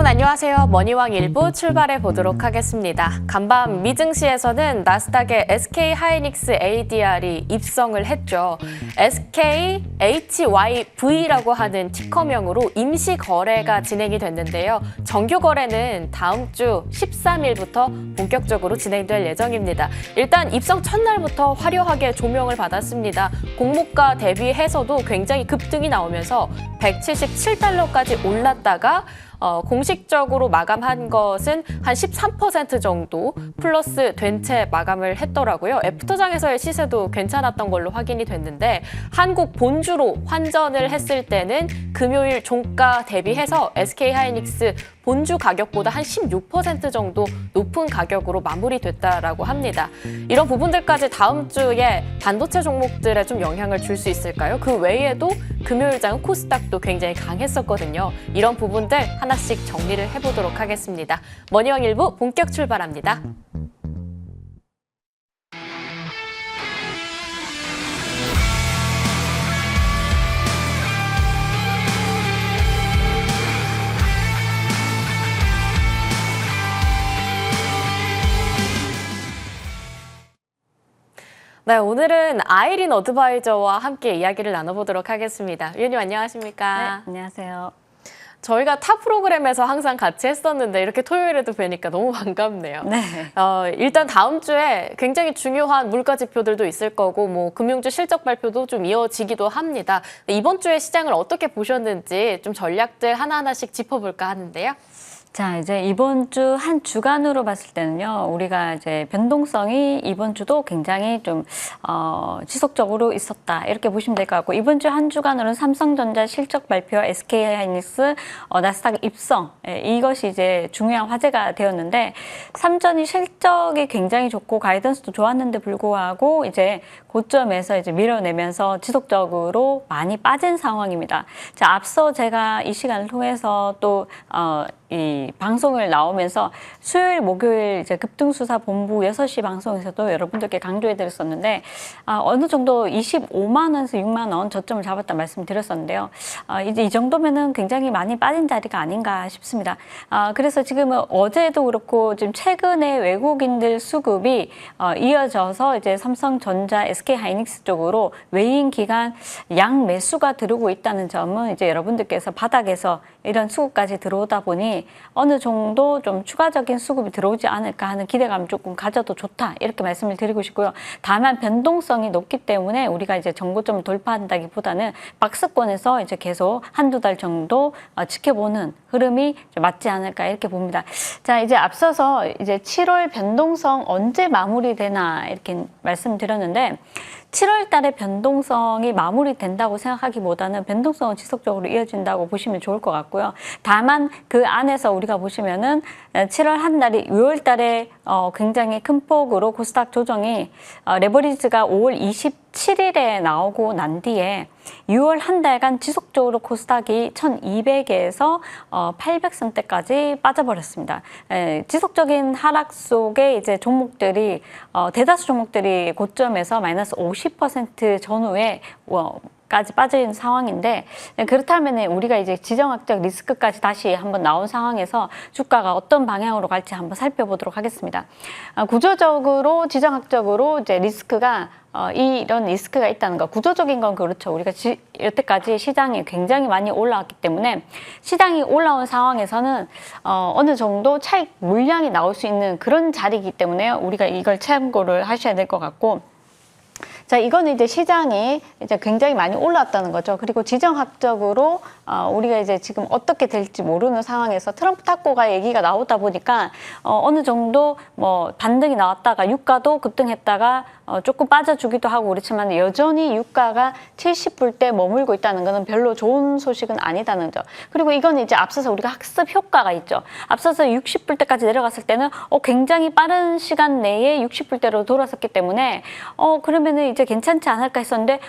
여러분 안녕하세요. 머니왕 1부 출발해 보도록 하겠습니다. 간밤 미증시에서는 나스닥의 SK 하이닉스 ADR이 입성을 했죠. SK HYV라고 하는 티커명으로 임시 거래가 진행이 됐는데요. 정규 거래는 다음 주 13일부터 본격적으로 진행될 예정입니다. 일단 입성 첫날부터 화려하게 조명을 받았습니다. 공모가 대비해서도 굉장히 급등이 나오면서 177달러까지 올랐다가 공식적으로 마감한 것은 한 13% 정도 플러스 된 채 마감을 했더라고요. 애프터장에서의 시세도 괜찮았던 걸로 확인이 됐는데 한국 본주로 환전을 했을 때는 금요일 종가 대비해서 SK하이닉스 본주 가격보다 한 16% 정도 높은 가격으로 마무리됐다라고 합니다. 이런 부분들까지 다음 주에 반도체 종목들에 좀 영향을 줄 수 있을까요? 그 외에도 금요일장은 코스닥도 굉장히 강했었거든요. 이런 부분들 하나씩 정리를 해보도록 하겠습니다. 머니왕 1부 본격 출발합니다. 네, 오늘은 아이린 어드바이저와 함께 이야기를 나눠보도록 하겠습니다. 위원님 안녕하십니까? 네, 안녕하세요. 저희가 타 프로그램에서 항상 같이 했었는데 이렇게 토요일에도 뵈니까 너무 반갑네요. 네. 일단 다음 주에 굉장히 중요한 물가 지표들도 있을 거고 뭐 금융주 실적 발표도 좀 이어지기도 합니다. 이번 주에 시장을 어떻게 보셨는지 좀 전략들 하나하나씩 짚어볼까 하는데요. 자, 이제 이번 주 한 주간으로 봤을 때는요, 우리가 이제 변동성이 이번 주도 굉장히 좀, 지속적으로 있었다. 이렇게 보시면 될 것 같고, 이번 주 한 주간으로는 삼성전자 실적 발표, SK하이닉스, 나스닥 입성, 이것이 이제 중요한 화제가 되었는데, 삼전이 실적이 굉장히 좋고, 가이던스도 좋았는데 불구하고, 이제 고점에서 이제 밀어내면서 지속적으로 많이 빠진 상황입니다. 자, 앞서 제가 이 시간을 통해서 또, 이 방송을 나오면서 수요일, 목요일 이제 급등수사 본부 6시 방송에서도 여러분들께 강조해 드렸었는데, 어느 정도 25만 원에서 6만 원 저점을 잡았다 말씀드렸었는데요. 이제 이 정도면은 굉장히 많이 빠진 자리가 아닌가 싶습니다. 그래서 지금은 어제도 그렇고 지금 최근에 외국인들 수급이 이어져서 이제 삼성전자, SK하이닉스 쪽으로 외인 기관 양 매수가 들어오고 있다는 점은 이제 여러분들께서 바닥에서 이런 수급까지 들어오다 보니 어느 정도 좀 추가적인 수급이 들어오지 않을까 하는 기대감을 조금 가져도 좋다 이렇게 말씀을 드리고 싶고요. 다만 변동성이 높기 때문에 우리가 이제 정고점을 돌파한다기보다는 박스권에서 이제 계속 한두 달 정도 지켜보는 흐름이 좀 맞지 않을까 이렇게 봅니다. 자, 이제 앞서서 이제 7월 변동성 언제 마무리되나 이렇게 말씀드렸는데 7월 달에 변동성이 마무리된다고 생각하기보다는 변동성은 지속적으로 이어진다고 보시면 좋을 것 같고요. 다만 그 안에서 우리가 보시면은 7월 한 달이 6월 달에 굉장히 큰 폭으로 코스닥 조정이 레버리지가 5월 27일에 나오고 난 뒤에 6월 한 달간 지속적으로 코스닥이 1200에서 800선대까지 빠져버렸습니다. 지속적인 하락 속에 이제 종목들이 대다수 종목들이 고점에서 마이너스 50% 전후에 까지 빠져 있는 상황인데 그렇다면 우리가 이제 지정학적 리스크까지 다시 한번 나온 상황에서 주가가 어떤 방향으로 갈지 한번 살펴보도록 하겠습니다. 구조적으로 지정학적으로 이제 리스크가 이런 리스크가 있다는 거 구조적인 건 그렇죠. 우리가 여태까지 시장이 굉장히 많이 올라왔기 때문에 시장이 올라온 상황에서는 어느 정도 차익 물량이 나올 수 있는 그런 자리이기 때문에 우리가 이걸 참고를 하셔야 될 것 같고 자, 이거는 이제 시장이 이제 굉장히 많이 올라왔다는 거죠. 그리고 지정학적으로 우리가 이제 지금 어떻게 될지 모르는 상황에서 트럼프 탁구가 얘기가 나오다 보니까 어느 정도 뭐 반등이 나왔다가 유가도 급등했다가 조금 빠져주기도 하고 그렇지만 여전히 유가가 70불대 머물고 있다는 것은 별로 좋은 소식은 아니다는 점. 그리고 이건 이제 앞서서 우리가 학습 효과가 있죠. 앞서서 60불대까지 내려갔을 때는 굉장히 빠른 시간 내에 60불대로 돌아섰기 때문에 그러면은 이제 괜찮지 않을까 했었는데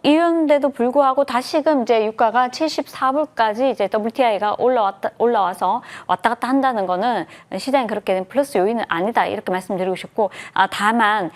이런데도 불구하고 다시금 이제 유가가 74불까지 이제 WTI가 올라와서 왔다 갔다 한다는 거는 시장이 그렇게 플러스 요인은 아니다 이렇게 말씀드리고 싶고 다만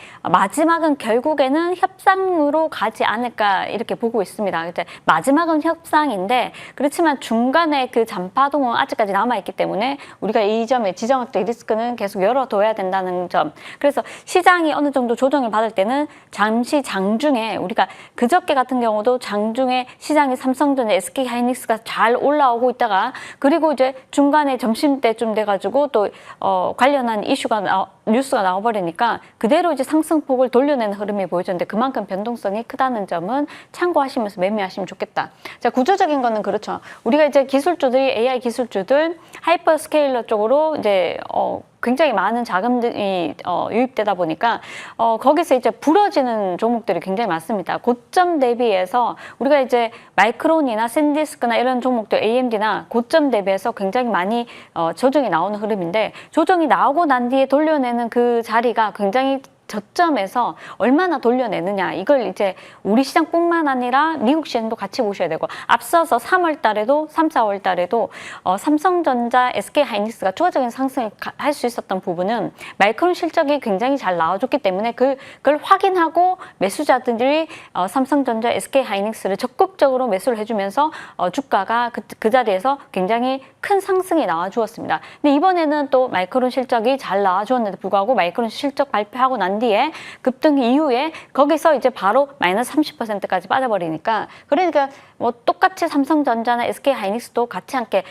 마지막은 결국에는 협상으로 가지 않을까 이렇게 보고 있습니다. 이제 마지막은 협상인데 그렇지만 중간에 그 잔파동은 아직까지 남아있기 때문에 우리가 이 점에 지정학적 리스크는 계속 열어둬야 된다는 점. 그래서 시장이 어느 정도 조정을 받을 때는 잠시 장중에 우리가 그저께 같은 경우도 장중에 시장이 삼성전자, SK하이닉스가 잘 올라오고 있다가 그리고 이제 중간에 점심때쯤 돼가지고 또 관련한 뉴스가 나와버리니까 그대로 이제 상승폭을 돌려내는 흐름이 보여졌는데 그만큼 변동성이 크다는 점은 참고하시면서 매매하시면 좋겠다. 자, 구조적인 거는 그렇죠. 우리가 이제 기술주들이 AI 기술주들 하이퍼스케일러 쪽으로 이제 굉장히 많은 자금들이 유입되다 보니까 거기서 이제 부러지는 종목들이 굉장히 많습니다. 고점 대비해서 우리가 이제 마이크론이나 샌디스크나 이런 종목들 AMD나 고점 대비해서 굉장히 많이 조정이 나오는 흐름인데 조정이 나오고 난 뒤에 돌려내는 그 자리가 굉장히 저점에서 얼마나 돌려내느냐 이걸 이제 우리 시장뿐만 아니라 미국 시장도 같이 보셔야 되고 앞서서 3월 달에도 3, 4월 달에도 삼성전자, SK하이닉스가 추가적인 상승을 할 수 있었던 부분은 마이크론 실적이 굉장히 잘 나와줬기 때문에 그걸 확인하고 매수자들이 삼성전자, SK하이닉스를 적극적으로 매수를 해주면서 주가가 그 자리에서 굉장히 큰 상승이 나와주었습니다. 근데 이번에는 또 마이크론 실적이 잘 나와주었는데 불구하고 마이크론 실적 발표하고 난 뒤에 급등 이후에 거기서 이제 바로 마이너스 30%까지 빠져버리니까 그러니까 뭐 똑같이 삼성전자나 SK하이닉스도 같이 함께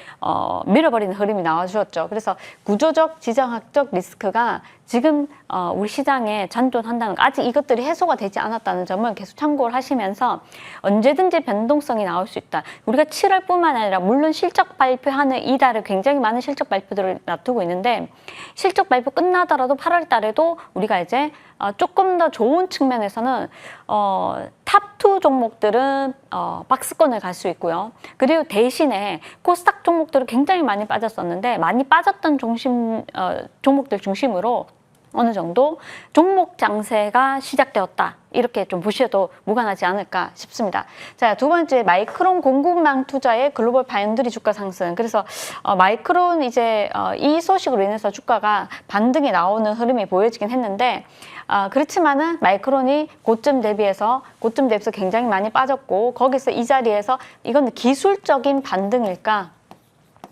밀어버리는 흐름이 나와주었죠. 그래서 구조적, 지정학적 리스크가 지금 우리 시장에 잔존한다는 거, 아직 이것들이 해소가 되지 않았다는 점을 계속 참고를 하시면서 언제든지 변동성이 나올 수 있다. 우리가 7월뿐만 아니라 물론 실적 발표하는 이달에 굉장히 많은 실적 발표들을 놔두고 있는데 실적 발표 끝나더라도 8월 달에도 우리가 이제 조금 더 좋은 측면에서는 탑2 종목들은 박스권을 갈 수 있고요. 그리고 대신에 코스닥 종목들은 굉장히 많이 빠졌었는데 많이 빠졌던 종목들 중심으로 어느 정도 종목 장세가 시작되었다. 이렇게 좀 보셔도 무관하지 않을까 싶습니다. 자, 두 번째 마이크론 공급망 투자의 글로벌 바이온드리 주가 상승. 그래서 마이크론 이제 이 소식으로 인해서 주가가 반등이 나오는 흐름이 보여지긴 했는데 그렇지만은 마이크론이 고점 대비해서 굉장히 많이 빠졌고 거기서 이 자리에서 이건 기술적인 반등일까?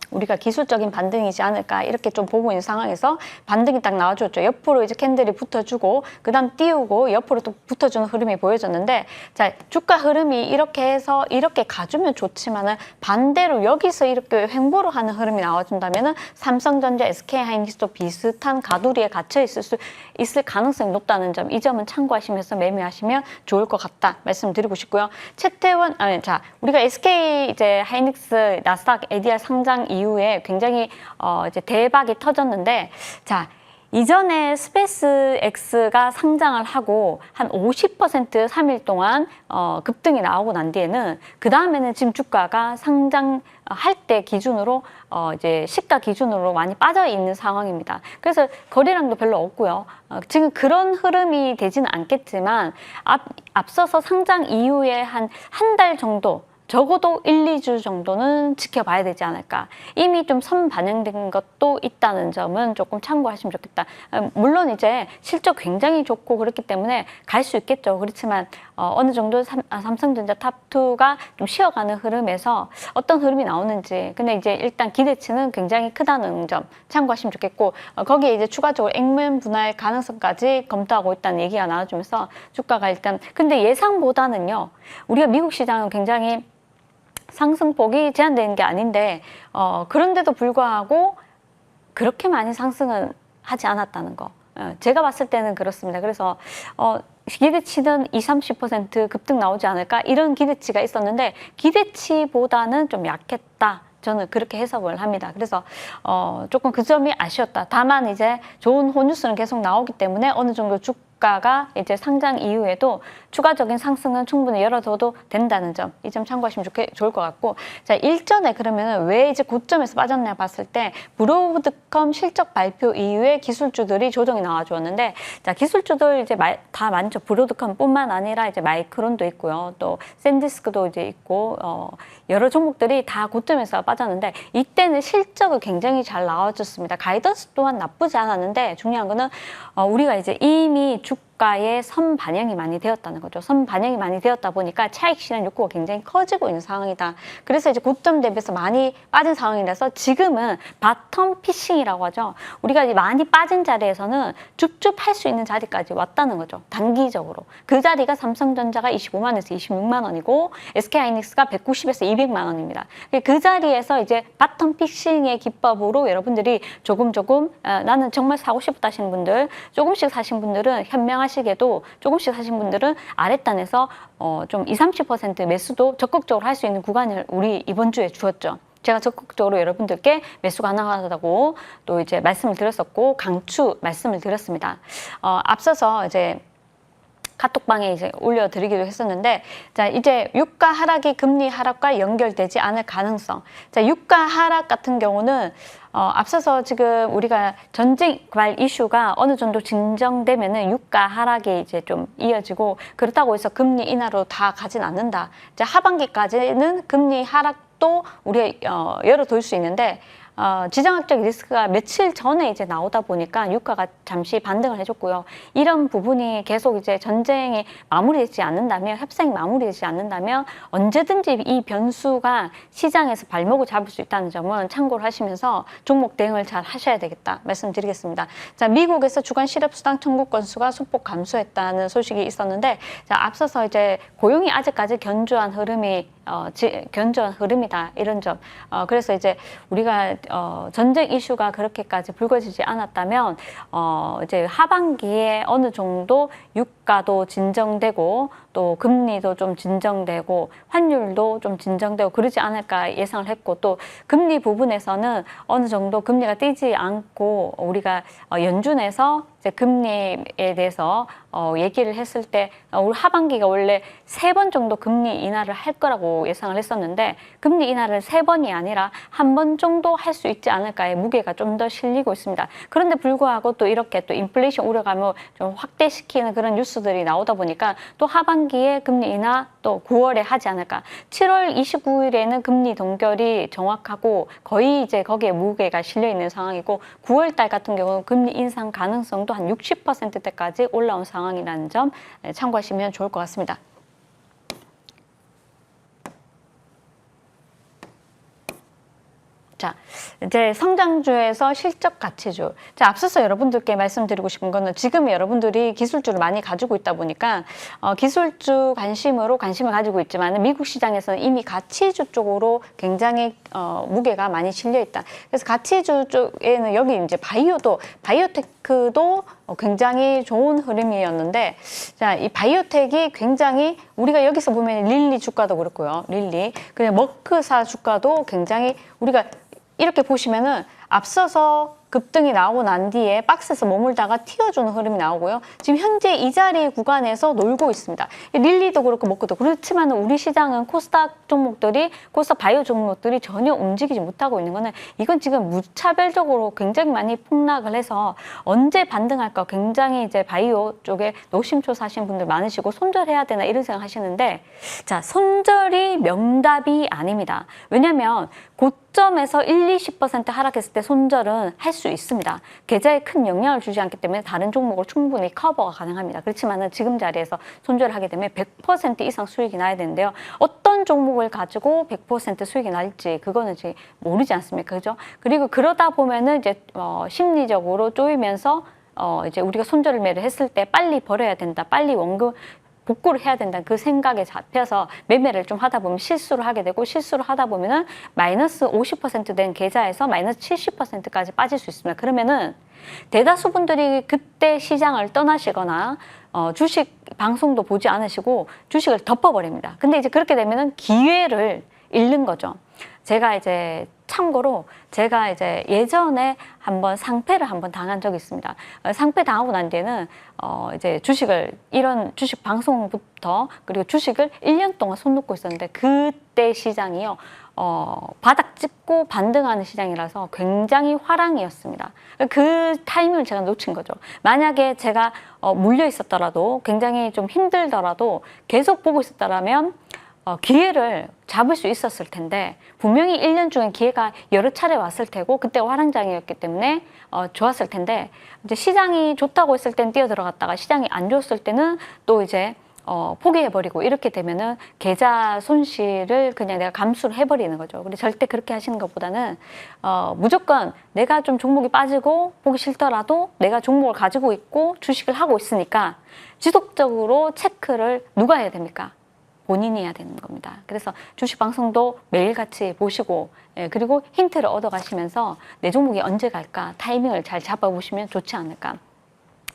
우리가 기술적인 반등이지 않을까 이렇게 좀 보고 있는 상황에서 반등이 딱 나와줬죠. 옆으로 이제 캔들이 붙어주고 그 다음 띄우고 옆으로 또 붙어주는 흐름이 보여졌는데 자 주가 흐름이 이렇게 해서 이렇게 가주면 좋지만은 반대로 여기서 이렇게 횡보로 하는 흐름이 나와준다면은 삼성전자, SK하이닉스도 비슷한 가두리에 갇혀 있을 가능성이 높다는 점, 이 점은 참고하시면서 매매하시면 좋을 것 같다 말씀드리고 싶고요. 채태원 자 우리가 SK 이제 하이닉스 나스닥 ADR 상장 이후에 굉장히 이제 대박이 터졌는데 자 이전에 스페이스X가 상장을 하고 한 50% 3일 동안 급등이 나오고 난 뒤에는 그 다음에는 지금 주가가 상장할 때 기준으로 이제 시가 기준으로 많이 빠져 있는 상황입니다. 그래서 거래량도 별로 없고요. 지금 그런 흐름이 되지는 않겠지만 앞서서 상장 이후에 한 달 정도 적어도 1, 2주 정도는 지켜봐야 되지 않을까. 이미 좀 선반영된 것도 있다는 점은 조금 참고하시면 좋겠다. 물론 이제 실적 굉장히 좋고 그렇기 때문에 갈 수 있겠죠. 그렇지만 어느 정도 삼성전자 탑2가 좀 쉬어가는 흐름에서 어떤 흐름이 나오는지 근데 이제 일단 기대치는 굉장히 크다는 점 참고하시면 좋겠고 거기에 이제 추가적으로 액면 분할 가능성까지 검토하고 있다는 얘기가 나와주면서 주가가 일단 근데 예상보다는요. 우리가 미국 시장은 굉장히 상승폭이 제한되는 게 아닌데 그런데도 불구하고 그렇게 많이 상승은 하지 않았다는 거 제가 봤을 때는 그렇습니다. 그래서 기대치는 20-30% 급등 나오지 않을까 이런 기대치가 있었는데 기대치보다는 좀 약했다. 저는 그렇게 해석을 합니다. 그래서 조금 그 점이 아쉬웠다. 다만 이제 좋은 호뉴스는 계속 나오기 때문에 어느 정도 주가가 이제 상장 이후에도 추가적인 상승은 충분히 열어둬도 된다는 점, 이 점 참고하시면 좋을 것 같고, 자 일전에 그러면은 왜 이제 고점에서 빠졌냐 봤을 때 브로드컴 실적 발표 이후에 기술주들이 조정이 나와주었는데, 자 기술주들 이제 다 많죠. 브로드컴뿐만 아니라 이제 마이크론도 있고요, 또 샌디스크도 이제 있고 여러 종목들이 다 고점에서 빠졌는데 이때는 실적을 굉장히 잘 나와줬습니다. 가이던스 또한 나쁘지 않았는데 중요한 거는 우리가 이제 이미 주가에 선반영이 많이 되었다는 거죠. 선반영이 많이 되었다 보니까 차익 실현 욕구가 굉장히 커지고 있는 상황이다. 그래서 이제 고점 대비해서 많이 빠진 상황이라서 지금은 바텀 피싱이라고 하죠. 우리가 이제 많이 빠진 자리에서는 줍줍 할 수 있는 자리까지 왔다는 거죠. 단기적으로. 그 자리가 삼성전자가 25만 원에서 26만 원이고 SK하이닉스가 190에서 200만 원입니다. 그 자리에서 이제 바텀 피싱의 기법으로 여러분들이 조금 나는 정말 사고 싶다 하시는 분들, 조금씩 사신 분들은 현명하시게도 조금씩 사신 분들은 아랫단에서 좀 20-30% 매수도 적극적으로 할 수 있는 구간을 우리 이번 주에 주었죠. 제가 적극적으로 여러분들께 매수 가능하다고 또 이제 말씀을 드렸었고 강추 말씀을 드렸습니다. 앞서서 이제 카톡방에 이제 올려드리기도 했었는데, 자, 이제 유가 하락이 금리 하락과 연결되지 않을 가능성. 자, 유가 하락 같은 경우는, 앞서서 지금 우리가 전쟁 발 이슈가 어느 정도 진정되면은 유가 하락이 이제 좀 이어지고, 그렇다고 해서 금리 인하로 다 가진 않는다. 이제 하반기까지는 금리 하락도 우리가 열어둘 수 있는데, 지정학적 리스크가 며칠 전에 이제 나오다 보니까 유가가 잠시 반등을 해줬고요. 이런 부분이 계속 이제 전쟁이 마무리되지 않는다면, 협상이 마무리되지 않는다면 언제든지 이 변수가 시장에서 발목을 잡을 수 있다는 점은 참고를 하시면서 종목 대응을 잘 하셔야 되겠다 말씀드리겠습니다. 자, 미국에서 주간 실업수당 청구 건수가 소폭 감소했다는 소식이 있었는데, 자, 앞서서 이제 고용이 아직까지 견조한 흐름이다 이런 점. 그래서 이제 우리가 전쟁 이슈가 그렇게까지 불거지지 않았다면 이제 하반기에 어느 정도 유가도 진정되고 또 금리도 좀 진정되고 환율도 좀 진정되고 그러지 않을까 예상을 했고, 또 금리 부분에서는 어느 정도 금리가 뛰지 않고 우리가 연준에서 이제 금리에 대해서 얘기를 했을 때 우리 하반기가 원래 3번 정도 금리 인하를 할 거라고 예상을 했었는데, 금리 인하를 3번이 아니라 1번 정도 할 수 있지 않을까의 무게가 좀 더 실리고 있습니다. 그런데 불구하고 또 이렇게 또 인플레이션 우려감을 좀 확대시키는 그런 뉴스들이 나오다 보니까 또 하반기에 금리 인하 또 9월에 하지 않을까. 7월 29일에는 금리 동결이 정확하고 거의 이제 거기에 무게가 실려 있는 상황이고, 9월 달 같은 경우는 금리 인상 가능성도 한 60%대까지 올라온 상황이라는 점 참고하시면 좋을 것 같습니다. 자, 이제 성장주에서 실적 가치주. 자, 앞서서 여러분들께 말씀드리고 싶은 거는 지금 여러분들이 기술주를 많이 가지고 있다 보니까 기술주 관심을 가지고 있지만 미국 시장에서는 이미 가치주 쪽으로 굉장히 무게가 많이 실려 있다. 그래서 가치주 쪽에는 여기 이제 바이오테크도 굉장히 좋은 흐름이었는데, 자, 이 바이오텍이 굉장히 우리가 여기서 보면 릴리 주가도 그렇고요. 릴리. 그리고 머크사 주가도 굉장히 우리가 이렇게 보시면은 앞서서 급등이 나오고 난 뒤에 박스에서 머물다가 튀어주는 흐름이 나오고요. 지금 현재 이 자리 구간에서 놀고 있습니다. 릴리도 그렇고 먹고도 그렇지만 우리 시장은 코스닥 종목들이, 코스닥 바이오 종목들이 전혀 움직이지 못하고 있는 거는 이건 지금 무차별적으로 굉장히 많이 폭락을 해서 언제 반등할까 굉장히 이제 바이오 쪽에 노심초사하신 분들 많으시고 손절해야 되나 이런 생각 하시는데, 자, 손절이 명답이 아닙니다. 왜냐면 고점에서 1-20% 하락했을 때 손절은 할 수 있습니다. 계좌에 큰 영향을 주지 않기 때문에 다른 종목을 충분히 커버가 가능합니다. 그렇지만 지금 자리에서 손절을 하게 되면 100% 이상 수익이 나야 되는데요. 어떤 종목을 가지고 100% 수익이 날지 그거는 이제 모르지 않습니까? 그죠? 그리고 그러다 보면은 이제 심리적으로 쪼이면서 이제 우리가 손절 매를 했을 때 빨리 벌어야 된다. 빨리 원금 복구를 해야 된다는 그 생각에 잡혀서 매매를 좀 하다 보면 실수를 하게 되고, 실수를 하다 보면은 마이너스 50% 된 계좌에서 마이너스 70%까지 빠질 수 있습니다. 그러면은 대다수 분들이 그때 시장을 떠나시거나 주식 방송도 보지 않으시고 주식을 덮어버립니다. 근데 이제 그렇게 되면은 기회를 잃는 거죠. 제가 이제 참고로 제가 이제 예전에 한번 상패를 한번 당한 적이 있습니다. 상패 당하고 난 뒤에는 이제 주식을, 이런 주식 방송부터 그리고 주식을 1년 동안 손 놓고 있었는데, 그때 시장이요 바닥 짚고 반등하는 시장이라서 굉장히 화랑이었습니다. 그 타이밍을 제가 놓친 거죠. 만약에 제가 물려 있었더라도, 굉장히 좀 힘들더라도 계속 보고 있었더라면 기회를 잡을 수 있었을 텐데 분명히 1년 중에 기회가 여러 차례 왔을 테고 그때가 화랑장이었기 때문에 좋았을 텐데 이제 시장이 좋다고 했을 땐 뛰어들어갔다가 시장이 안 좋았을 때는 또 이제 포기해버리고 이렇게 되면은 계좌 손실을 그냥 내가 감수를 해버리는 거죠. 근데 절대 그렇게 하시는 것보다는 무조건 내가 좀 종목이 빠지고 보기 싫더라도 내가 종목을 가지고 있고 주식을 하고 있으니까 지속적으로 체크를 누가 해야 됩니까? 본인이 해야 되는 겁니다. 그래서 주식 방송도 매일같이 보시고 그리고 힌트를 얻어가시면서 내 종목이 언제 갈까 타이밍을 잘 잡아보시면 좋지 않을까.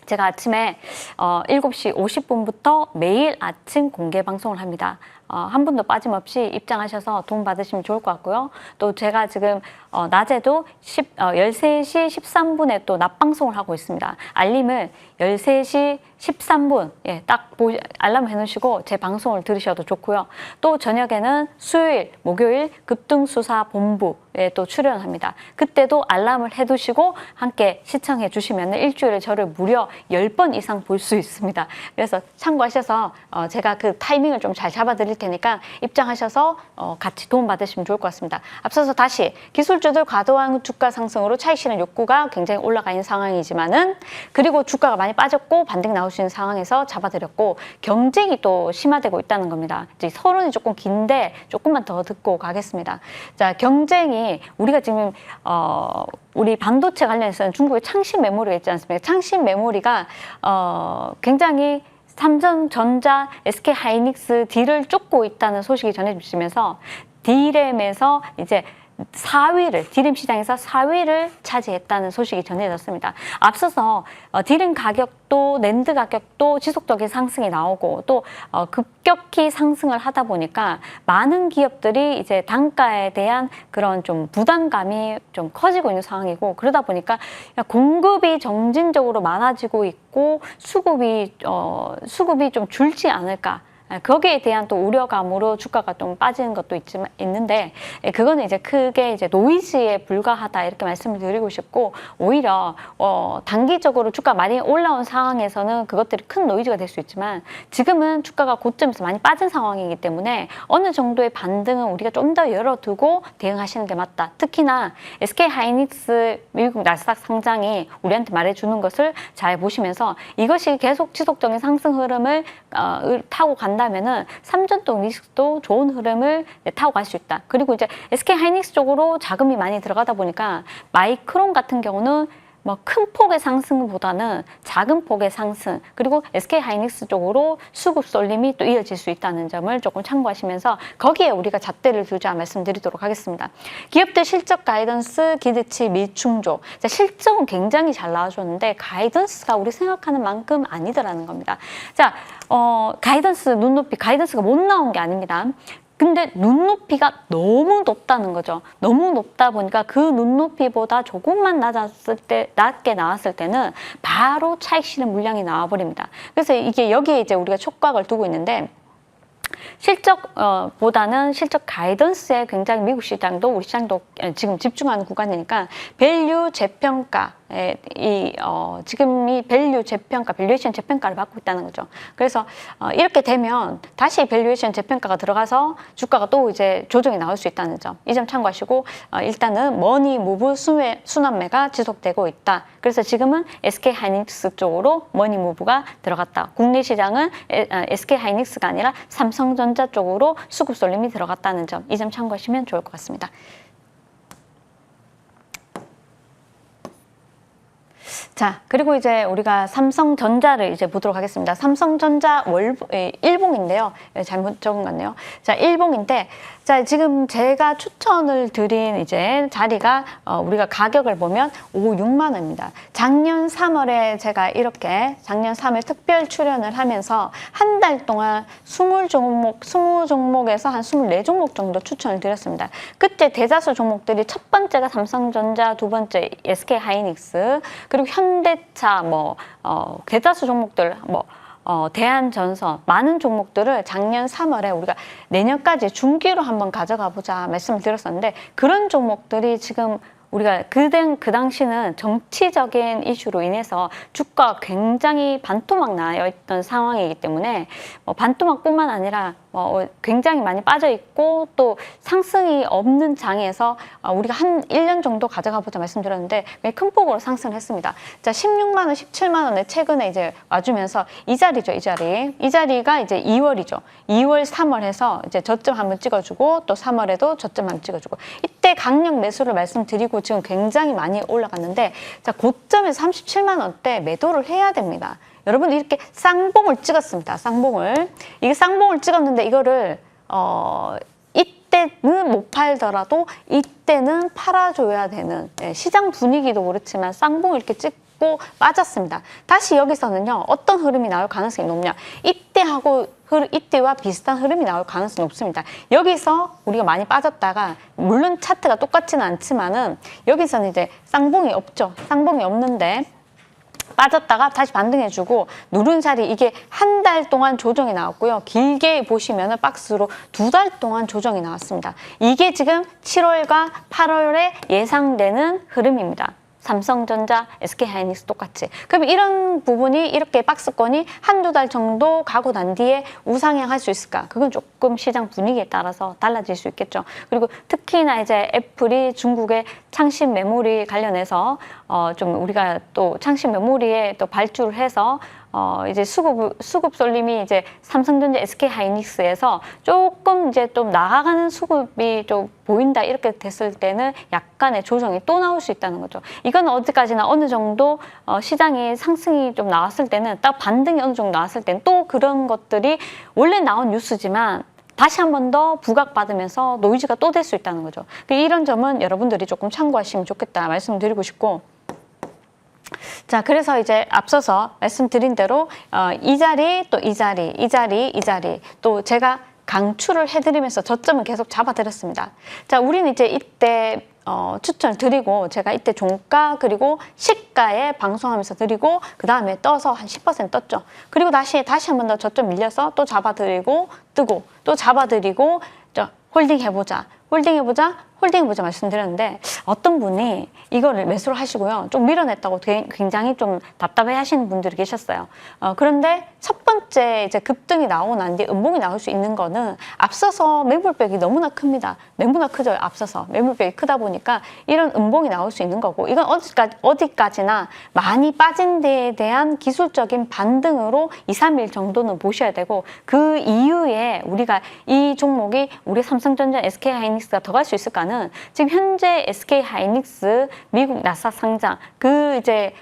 제가 아침에 7시 50분부터 매일 아침 공개 방송을 합니다. 한 분도 빠짐없이 입장하셔서 도움 받으시면 좋을 것 같고요. 또 제가 지금 낮에도 13시 13분에 또 낮방송을 하고 있습니다. 알림을 13시 13분 딱 알람 해놓으시고 제 방송을 들으셔도 좋고요. 또 저녁에는 수요일, 목요일 급등수사본부에 또 출연합니다. 그때도 알람을 해두시고 함께 시청해 주시면 일주일에 저를 무려 10번 이상 볼 수 있습니다. 그래서 참고하셔서 제가 그 타이밍을 좀 잘 잡아드릴 테니까 입장하셔서 같이 도움 받으시면 좋을 것 같습니다. 앞서서 다시 기술주들 과도한 주가 상승으로 차익 실현 욕구가 굉장히 올라가 있는 상황이지만은 그리고 주가가 많이 빠졌고 반등 나올 수 있는 상황에서 잡아드렸고 경쟁이 또 심화되고 있다는 겁니다. 이제 서론이 조금 긴데 조금만 더 듣고 가겠습니다. 자, 경쟁이 우리가 지금 우리 반도체 관련해서는 중국의 창신 메모리가 있지 않습니까? 창신 메모리가 굉장히 삼성전자, SK하이닉스 D를 쫓고 있다는 소식이 전해지면서 D램에서 이제 4위를 D램 시장에서 4위를 차지했다는 소식이 전해졌습니다. 앞서서 D램 가격도 낸드 가격도 지속적인 상승이 나오고 또 급격히 상승을 하다 보니까 많은 기업들이 이제 단가에 대한 그런 좀 부담감이 좀 커지고 있는 상황이고 그러다 보니까 공급이 점진적으로 많아지고 있고 수급이 좀 줄지 않을까. 거기에 대한 또 우려감으로 주가가 좀 빠지는 것도 있는데 그거는 이제 크게 이제 노이즈에 불과하다 이렇게 말씀을 드리고 싶고 오히려 단기적으로 주가 많이 올라온 상황에서는 그것들이 큰 노이즈가 될 수 있지만 지금은 주가가 고점에서 많이 빠진 상황이기 때문에 어느 정도의 반등은 우리가 좀 더 열어두고 대응하시는 게 맞다. 특히나 SK하이닉스 미국 나스닥 상장이 우리한테 말해주는 것을 잘 보시면서 이것이 계속 지속적인 상승 흐름을 타고 간다면은 삼전동 리스크도 좋은 흐름을 타고 갈 수 있다. 그리고 이제 SK하이닉스 쪽으로 자금이 많이 들어가다 보니까 마이크론 같은 경우는 뭐 큰 폭의 상승보다는 작은 폭의 상승 그리고 SK하이닉스 쪽으로 수급 쏠림이 또 이어질 수 있다는 점을 조금 참고하시면서 거기에 우리가 잣대를 두자 말씀드리도록 하겠습니다. 기업들 실적 가이던스 기대치 미충족. 자, 실적은 굉장히 잘 나와줬는데 가이던스가 우리 생각하는 만큼 아니더라는 겁니다. 자, 가이던스 눈높이 가이던스가 못 나온 게 아닙니다. 근데 눈높이가 너무 높다는 거죠. 너무 높다 보니까 그 눈높이보다 조금만 낮게 나왔을 때는 바로 차익 실현 물량이 나와버립니다. 그래서 이게 여기에 이제 우리가 촉각을 두고 있는데 실적보다는 실적 가이던스에 굉장히 미국 시장도 우리 시장도 지금 집중하는 구간이니까 밸류 재평가 지금 이 밸류 재평가, 밸류에이션 재평가를 받고 있다는 거죠. 그래서 이렇게 되면 다시 밸류에이션 재평가가 들어가서 주가가 또 이제 조정이 나올 수 있다는 점. 이 점 참고하시고 일단은 머니 무브 순환매가 지속되고 있다. 그래서 지금은 SK하이닉스 쪽으로 머니 무브가 들어갔다. 국내 시장은 SK하이닉스가 아니라 삼성전자 쪽으로 수급 쏠림이 들어갔다는 점. 이 점 참고하시면 좋을 것 같습니다. 자, 그리고 이제 우리가 삼성전자를 이제 보도록 하겠습니다. 삼성전자 일봉인데요. 잘못 적은 것 같네요. 자, 일봉인데, 자, 지금 제가 추천을 드린 이제 자리가 우리가 가격을 보면 6만 원입니다. 작년 3월에 제가 이렇게 작년 3월 특별 출연을 하면서 한 달 동안 20종목에서 한 24종목 정도 추천을 드렸습니다. 그때 대다수 종목들이 첫 번째가 삼성전자, 두 번째 SK하이닉스, 그리고 현대차, 대다수 종목들, 대한전선, 많은 종목들을 작년 3월에 우리가 내년까지 중기로 한번 가져가 보자 말씀을 드렸었는데 그런 종목들이 지금 우리가 그 당시는 정치적인 이슈로 인해서 주가가 굉장히 반토막 나여 있던 상황이기 때문에 반토막뿐만 아니라 굉장히 많이 빠져 있고 또 상승이 없는 장에서 우리가 한 1년 정도 가져가 보자 말씀드렸는데 큰 폭으로 상승을 했습니다. 자, 16만 원, 17만 원에 최근에 이제 와주면서 이 자리죠, 이 자리. 이 자리가 이제 2월이죠. 2월, 3월 해서 이제 저점 한번 찍어주고 또 3월에도 저점 한번 찍어주고 이때 강력 매수를 말씀드리고 지금 굉장히 많이 올라갔는데 자, 고점에서 37만 원대 매도를 해야 됩니다. 여러분 이렇게 쌍봉을 찍었습니다. 쌍봉을. 이게 쌍봉을 찍었는데 이거를 이때는 못 팔더라도 이때는 팔아줘야 되는 시장 분위기도 그렇지만 쌍봉을 이렇게 찍고 빠졌습니다. 다시 여기서는요. 어떤 흐름이 나올 가능성이 높냐. 이때와 비슷한 흐름이 나올 가능성이 높습니다. 여기서 우리가 많이 빠졌다가 물론 차트가 똑같지는 않지만은 여기서는 이제 쌍봉이 없죠. 쌍봉이 없는데 빠졌다가 다시 반등해주고 누른 자리 이게 한 달 동안 조정이 나왔고요. 길게 보시면은 박스로 2달 동안 조정이 나왔습니다. 이게 지금 7월과 8월에 예상되는 흐름입니다. 삼성전자, SK하이닉스 똑같이. 그럼 이런 부분이 이렇게 박스권이 한두 달 정도 가고 난 뒤에 우상향할 수 있을까? 그건 조금 시장 분위기에 따라서 달라질 수 있겠죠. 그리고 특히나 이제 애플이 중국의 창신 메모리 관련해서 좀 우리가 또 창신 메모리에 또 발주를 해서 이제 수급 쏠림이 이제 삼성전자, SK하이닉스에서 조금 이제 좀 나아가는 수급이 좀 보인다 이렇게 됐을 때는 약간의 조정이 또 나올 수 있다는 거죠. 이건 어디까지나 어느 정도 시장이 상승이 좀 나왔을 때는 딱 반등이 어느 정도 나왔을 때는 또 그런 것들이 원래 나온 뉴스지만 다시 한 번 더 부각받으면서 노이즈가 또 될 수 있다는 거죠. 이런 점은 여러분들이 조금 참고하시면 좋겠다 말씀드리고 싶고 자, 그래서 이제 앞서서 말씀드린 대로 이 자리, 또 이 자리, 이 자리, 이 자리 또 제가 강추를 해드리면서 저점을 계속 잡아드렸습니다. 자, 우리는 이제 이때 추천을 드리고 제가 이때 종가 그리고 시가에 방송하면서 드리고 그 다음에 떠서 한 10% 떴죠. 그리고 다시 한 번 더 저점 밀려서 또 잡아드리고 뜨고 또 잡아드리고 홀딩 해보자 말씀드렸는데 어떤 분이 이거를 매수를 하시고요. 좀 밀어냈다고 굉장히 좀 답답해 하시는 분들이 계셨어요. 그런데 첫 번째 이제 급등이 나오고 난 뒤에 음봉이 나올 수 있는 거는 앞서서 매물벽이 너무나 큽니다. 너무나 크죠. 앞서서 매물벽이 크다 보니까 이런 음봉이 나올 수 있는 거고 이건 어디까지나 많이 빠진 데에 대한 기술적인 반등으로 2, 3일 정도는 보셔야 되고 그 이후에 우리가 이 종목이 우리 삼성전자, SK하이닉스가 더 갈 수 있을까는 지금 현재 SK하이닉스 미국 나스닥 상장 그 이제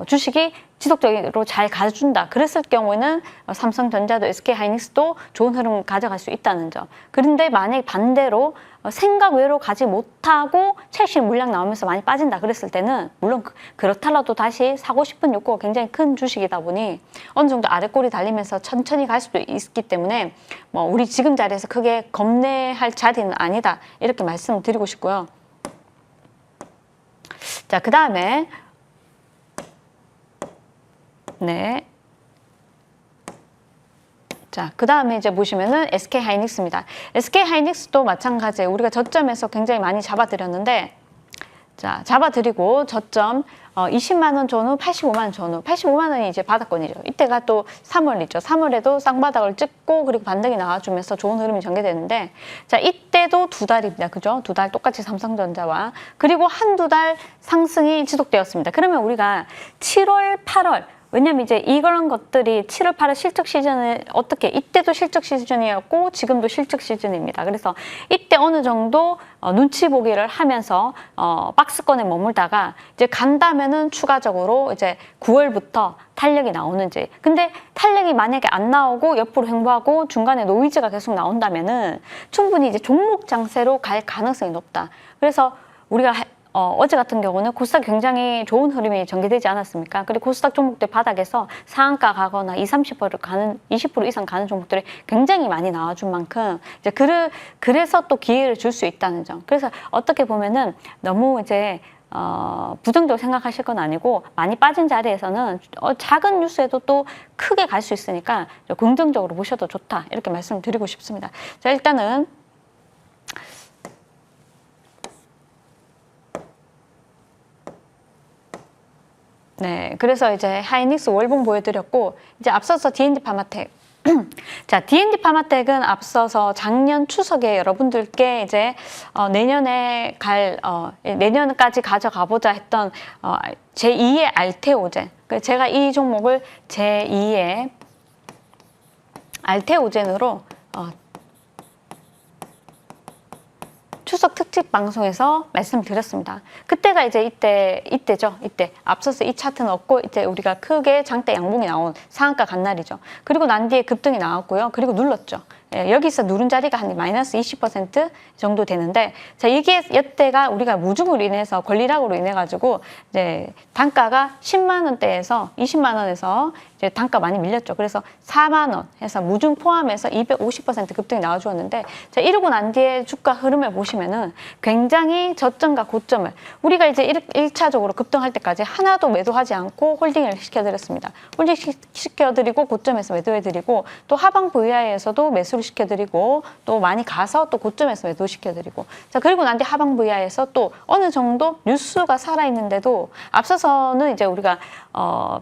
주식이 지속적으로 잘 가준다. 그랬을 경우에는 삼성전자도 SK하이닉스도 좋은 흐름 가져갈 수 있다는 점. 그런데 만약에 반대로 생각 외로 가지 못하고 최신 물량 나오면서 많이 빠진다 그랬을 때는 물론 그렇더라도 다시 사고 싶은 욕구가 굉장히 큰 주식이다 보니 어느 정도 아랫골이 달리면서 천천히 갈 수도 있기 때문에 우리 지금 자리에서 크게 겁내할 자리는 아니다 이렇게 말씀드리고 싶고요. 자, 그 다음에 자, 그 다음에 이제 보시면은 SK하이닉스입니다. SK하이닉스도 마찬가지예요. 우리가 저점에서 굉장히 많이 잡아드렸는데, 자, 잡아드리고 저점 20만 원 전후, 85만 원 전후, 85만 원이 이제 바닥권이죠. 이때가 또 3월이죠. 3월에도 쌍바닥을 찍고 그리고 반등이 나와주면서 좋은 흐름이 전개되는데, 자, 이때도 2달입니다. 그죠? 2달 똑같이 삼성전자와 그리고 한두 달 상승이 지속되었습니다. 그러면 우리가 7월, 8월 왜냐면 이제 이런 것들이 7월, 8월 실적 시즌을 어떻게 이때도 실적 시즌이었고 지금도 실적 시즌입니다. 그래서 이때 어느 정도 눈치 보기를 하면서 박스권에 머물다가 이제 간다면은 추가적으로 이제 9월부터 탄력이 나오는지. 근데 탄력이 만약에 안 나오고 옆으로 횡보하고 중간에 노이즈가 계속 나온다면은 충분히 이제 종목 장세로 갈 가능성이 높다. 그래서 우리가 어제 같은 경우는 코스닥 굉장히 좋은 흐름이 전개되지 않았습니까? 그리고 코스닥 종목들 바닥에서 상한가 가거나 20% 이상 가는 종목들이 굉장히 많이 나와준 만큼 이제 그래서 또 기회를 줄 수 있다는 점. 그래서 어떻게 보면은 너무 이제 부정적으로 생각하실 건 아니고 많이 빠진 자리에서는 작은 뉴스에도 또 크게 갈 수 있으니까 긍정적으로 보셔도 좋다 이렇게 말씀드리고 싶습니다. 자, 일단은 네, 그래서 이제 하이닉스 월봉 보여드렸고 이제 앞서서 D&D 파마텍 자, D&D 파마텍은 앞서서 작년 추석에 여러분들께 이제 내년까지 가져가 보자 했던 제2의 알테오젠. 제가 이 종목을 제2의 알테오젠으로 추석 특집 방송에서 말씀드렸습니다. 그때가 이제 이때죠. 이때 앞서서 이 차트는 없고 이때 우리가 크게 장대 양봉이 나온 상한가 간 날이죠. 그리고 난 뒤에 급등이 나왔고요. 그리고 눌렀죠. 예, 여기서 누른 자리가 한 마이너스 20% 정도 되는데, 자, 이게 이때가 우리가 무중으로 인해서 권리락으로 인해 가지고 이제 단가가 10만 원대에서 20만 원에서 이제 단가 많이 밀렸죠. 그래서 4만 원 해서 무중 포함해서 250% 급등이 나와주었는데, 자, 이러고 난 뒤에 주가 흐름을 보시면은 굉장히 저점과 고점을 우리가 이제 1차적으로 급등할 때까지 하나도 매도하지 않고 홀딩을 시켜드렸습니다. 홀딩 시켜드리고 고점에서 매도해드리고 또 하방 VI에서도 매수를 시켜드리고 또 많이 가서 또 고점에서 매도시켜드리고, 자, 그리고 난 뒤 하방 VI에서 또 어느 정도 뉴스가 살아있는데도 앞서서는 이제 우리가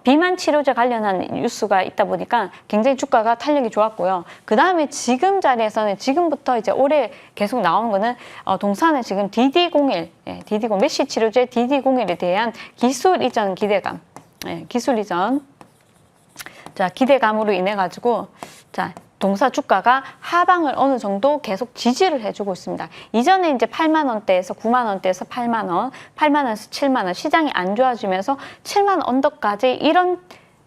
비만 치료제 관련한 뉴스가 있다 보니까 굉장히 주가가 탄력이 좋았고요. 그 다음에 지금 자리에서는 지금부터 이제 올해 계속 나오는 거는 동사는 지금 DD01, DD01 메시 치료제 DD01에 대한 기술 이전 기대감, 기술 이전, 자, 기대감으로 인해 가지고, 자, 동사 주가가 하방을 어느 정도 계속 지지를 해주고 있습니다. 이전에 이제 8만 원대에서 9만 원대에서 8만 원, 8만 원에서 7만 원, 시장이 안 좋아지면서 7만 원 언더까지 이런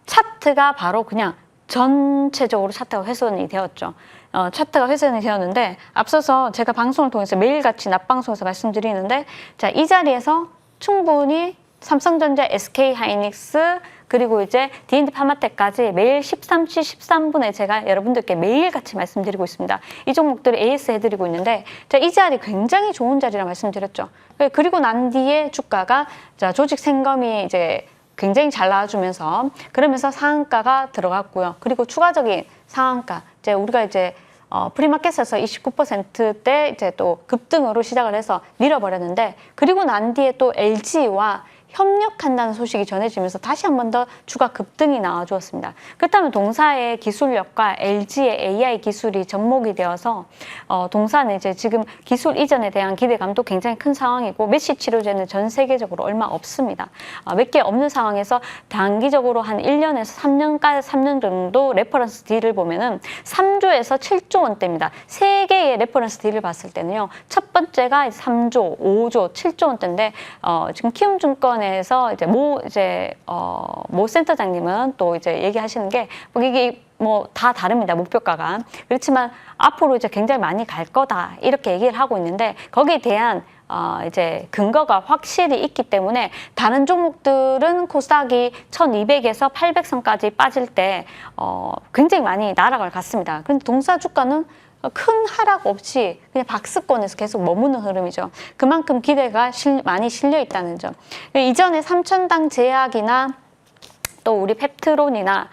차트가 바로 그냥 전체적으로 차트가 훼손이 되었죠. 차트가 훼손이 되었는데, 앞서서 제가 방송을 통해서 매일같이 낮방송에서 말씀드리는데, 자, 이 자리에서 충분히 삼성전자, SK하이닉스, 그리고 이제 D&D 파마텍까지 매일 13시 13분에 제가 여러분들께 매일같이 말씀드리고 있습니다. 이 종목들을 AS 해드리고 있는데, 자, 이 자리 굉장히 좋은 자리라 말씀드렸죠. 그리고 난 뒤에 주가가, 자, 조직 생검이 이제 굉장히 잘 나와주면서 그러면서 상한가가 들어갔고요. 그리고 추가적인 상한가, 이제 우리가 이제 프리마켓에서 29%대 이제 또 급등으로 시작을 해서 밀어버렸는데, 그리고 난 뒤에 또 LG와 협력한다는 소식이 전해지면서 다시 한 번 더 주가 급등이 나와주었습니다. 그렇다면 동사의 기술력과 LG의 AI 기술이 접목이 되어서 동사는 이제 지금 기술 이전에 대한 기대감도 굉장히 큰 상황이고, 메시 치료제는 전 세계적으로 얼마 없습니다. 몇 개 없는 상황에서 단기적으로 한 1년에서 3년 정도 레퍼런스 딜을 보면은 3조에서 7조 원대입니다. 세 개의 레퍼런스 딜을 봤을 때는요, 첫 번째가 3조, 5조, 7조 원대인데 지금 키움증권에서 이제 모 센터장님은 또 이제 얘기하시는 게 이게 뭐 다 다릅니다. 목표가가. 그렇지만 앞으로 이제 굉장히 많이 갈 거다 이렇게 얘기를 하고 있는데, 거기에 대한 이제 근거가 확실히 있기 때문에 다른 종목들은 코스닥이 1200에서 800선까지 빠질 때 굉장히 많이 나락을 갔습니다. 그런데 동사 주가는 큰 하락 없이 그냥 박스권에서 계속 머무는 흐름이죠. 그만큼 기대가 많이 실려 있다는 점. 이전에 삼천당 제약이나 또 우리 펩트론이나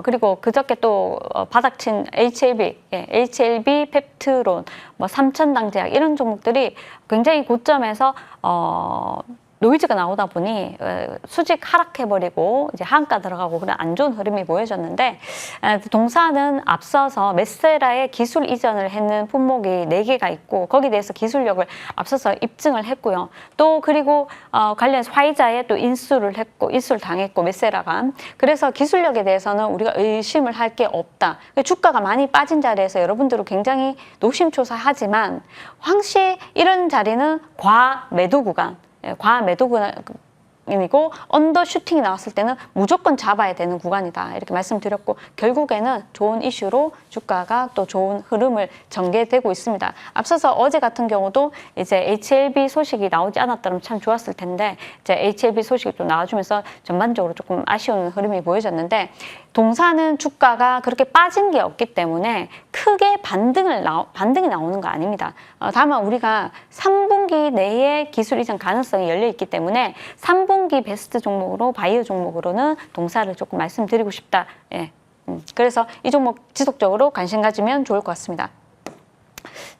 그리고 그저께 또 바닥친 HLB, 펩트론, 뭐 삼천당 제약 이런 종목들이 굉장히 고점에서 노이즈가 나오다 보니 수직 하락해버리고 이제 하한가 들어가고 그런 안 좋은 흐름이 보여졌는데, 동사는 앞서서 메세라의 기술 이전을 했는 품목이 4개가 있고 거기에 대해서 기술력을 앞서서 입증을 했고요. 또 그리고 관련해서 화이자에 또 인수를 당했고 메세라가. 그래서 기술력에 대해서는 우리가 의심을 할 게 없다. 주가가 많이 빠진 자리에서 여러분들은 굉장히 노심초사하지만 황시 이런 자리는 과매도 구간, 과매도 구간이고 언더 슈팅이 나왔을 때는 무조건 잡아야 되는 구간이다 이렇게 말씀드렸고, 결국에는 좋은 이슈로 주가가 또 좋은 흐름을 전개되고 있습니다. 앞서서 어제 같은 경우도 이제 HLB 소식이 나오지 않았다면 참 좋았을 텐데, 이제 HLB 소식이 좀 나와주면서 전반적으로 조금 아쉬운 흐름이 보여졌는데, 동사는 주가가 그렇게 빠진 게 없기 때문에 크게 반등이 나오는 거 아닙니다. 다만 우리가 3분기 내에 기술 이전 가능성이 열려 있기 때문에 3분기 베스트 종목으로 바이오 종목으로는 동사를 조금 말씀드리고 싶다. 그래서 이 종목 지속적으로 관심 가지면 좋을 것 같습니다.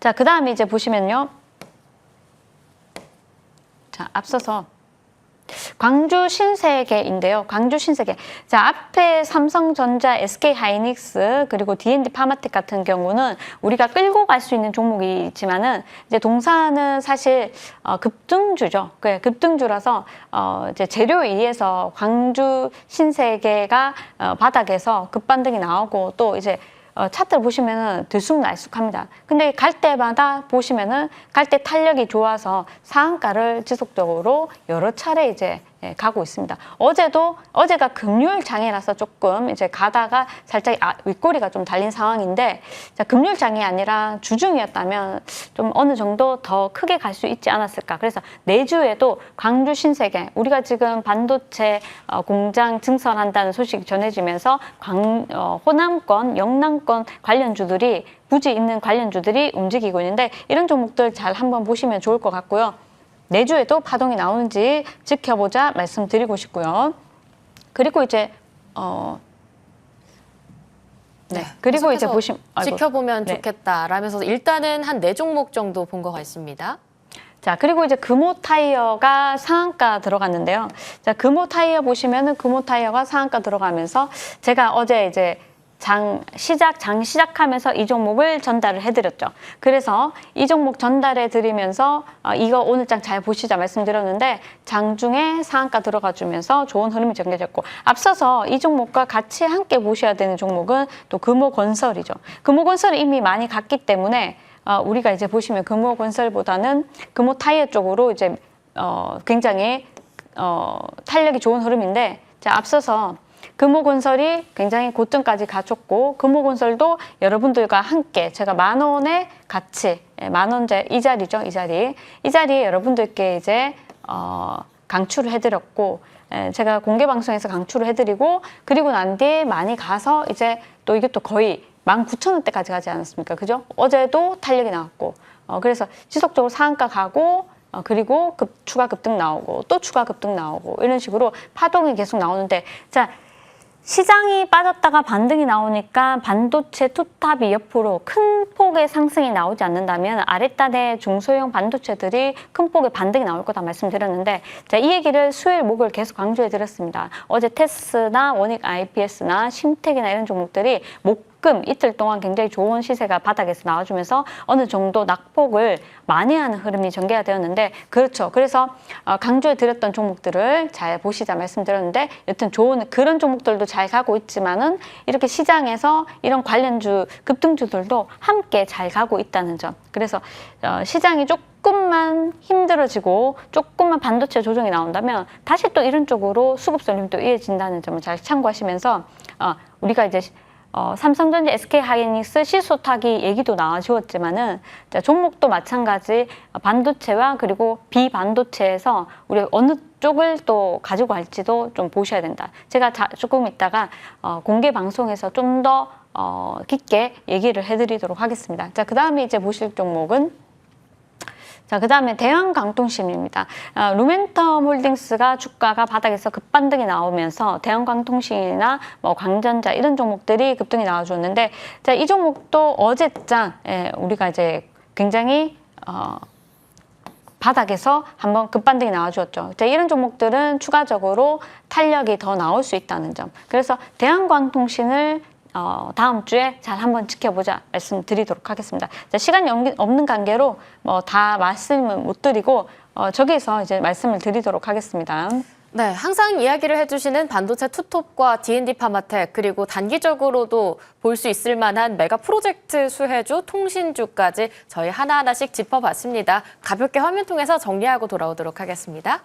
자, 그 다음에 이제 보시면요. 자, 앞서서 광주 신세계인데요. 광주 신세계. 자, 앞에 삼성전자, SK하이닉스 그리고 D&D 파마텍 같은 경우는 우리가 끌고 갈 수 있는 종목이지만은 이제 동사는 사실 급등주죠. 급등주라서 이제 재료 위에서 광주 신세계가 바닥에서 급반등이 나오고 또 이제 차트를 보시면은 들쑥날쑥합니다. 근데 갈 때마다 보시면은 갈 때 탄력이 좋아서 상한가를 지속적으로 여러 차례 이제 가고 있습니다. 어제가 금요일 장이라서 조금 이제 가다가 살짝 윗꼬리가 좀 달린 상황인데, 자, 금요일 장이 아니라 주중이었다면 좀 어느 정도 더 크게 갈 수 있지 않았을까. 그래서 내주에도 광주 신세계, 우리가 지금 반도체 공장 증설한다는 소식이 전해지면서 호남권, 영남권 관련주들이 부지 있는 관련주들이 움직이고 있는데, 이런 종목들 잘 한번 보시면 좋을 것 같고요. 내주에도 파동이 나오는지 지켜보자 말씀드리고 싶고요. 그리고 이제 그리고 이제 지켜보면 네. 좋겠다라면서 일단은 한 4종목 정도 본 것 같습니다. 자, 그리고 이제 금호 타이어가 상한가 들어갔는데요. 자, 금호 타이어 보시면은 금호 타이어가 상한가 들어가면서 제가 어제 이제 장 시작하면서 이 종목을 전달을 해드렸죠. 그래서 이 종목 전달해 드리면서 이거 오늘 장 잘 보시자 말씀드렸는데, 장중에 상한가 들어가 주면서 좋은 흐름이 전개됐고, 앞서서 이 종목과 같이 함께 보셔야 되는 종목은 또 금호건설이죠. 금호건설이 이미 많이 갔기 때문에 우리가 이제 보시면 금호건설보다는 금호타이어 쪽으로 이제 굉장히 탄력이 좋은 흐름인데, 자, 앞서서 금호건설이 굉장히 고점까지 가졌고, 금호건설도 여러분들과 함께 제가 10,000원에 같이 10,000원제 이 자리죠, 이 자리에 여러분들께 이제 강추를 해드렸고, 제가 공개 방송에서 강추를 해드리고, 그리고 난 뒤에 많이 가서 이제 또 이게 또 거의 19,000원대까지 가지 않았습니까? 그죠? 어제도 탄력이 나왔고, 그래서 지속적으로 상한가 가고, 그리고 추가 급등 나오고 또 추가 급등 나오고 이런 식으로 파동이 계속 나오는데, 자, 시장이 빠졌다가 반등이 나오니까 반도체 투탑이 옆으로 큰 폭의 상승이 나오지 않는다면 아랫단의 중소형 반도체들이 큰 폭의 반등이 나올 거다 말씀드렸는데, 자, 이 얘기를 수요일 목요일 계속 강조해 드렸습니다. 어제 테스나 원익 IPS나 심텍이나 이런 종목들이 금 이틀 동안 굉장히 좋은 시세가 바닥에서 나와주면서 어느 정도 낙폭을 만회하는 흐름이 전개가 되었는데, 그렇죠. 그래서 강조해 드렸던 종목들을 잘 보시자 말씀드렸는데, 여튼 좋은 그런 종목들도 잘 가고 있지만은 이렇게 시장에서 이런 관련주 급등주들도 함께 잘 가고 있다는 점. 그래서 시장이 조금만 힘들어지고 조금만 반도체 조정이 나온다면 다시 또 이런 쪽으로 수급 쏠림이 또 이어진다는 점을 잘 참고하시면서 우리가 이제 삼성전자, SK하이닉스 시소 타기 얘기도 나와주었지만은, 종목도 마찬가지 반도체와 그리고 비반도체에서 우리 어느 쪽을 또 가지고 갈지도 좀 보셔야 된다. 제가 조금 이따가 공개 방송에서 좀 더 깊게 얘기를 해드리도록 하겠습니다. 자, 그 다음에 이제 보실 종목은, 자, 그 다음에 대한광통신입니다. 루멘텀 홀딩스가 주가가 바닥에서 급반등이 나오면서 대한광통신이나 뭐 광전자 이런 종목들이 급등이 나와줬는데, 자, 이 종목도 어제장 우리가 이제 굉장히 바닥에서 한번 급반등이 나와주었죠. 자, 이런 종목들은 추가적으로 탄력이 더 나올 수 있다는 점. 그래서 대한광통신을 다음 주에 잘 한번 지켜보자 말씀드리도록 하겠습니다. 자, 시간이 없는 관계로 다 말씀을 못 드리고 저기에서 이제 말씀을 드리도록 하겠습니다. 네, 항상 이야기를 해주시는 반도체 투톱과 D&D 파마텍, 그리고 단기적으로도 볼 수 있을 만한 메가 프로젝트 수혜주, 통신주까지 저희 하나하나씩 짚어봤습니다. 가볍게 화면 통해서 정리하고 돌아오도록 하겠습니다.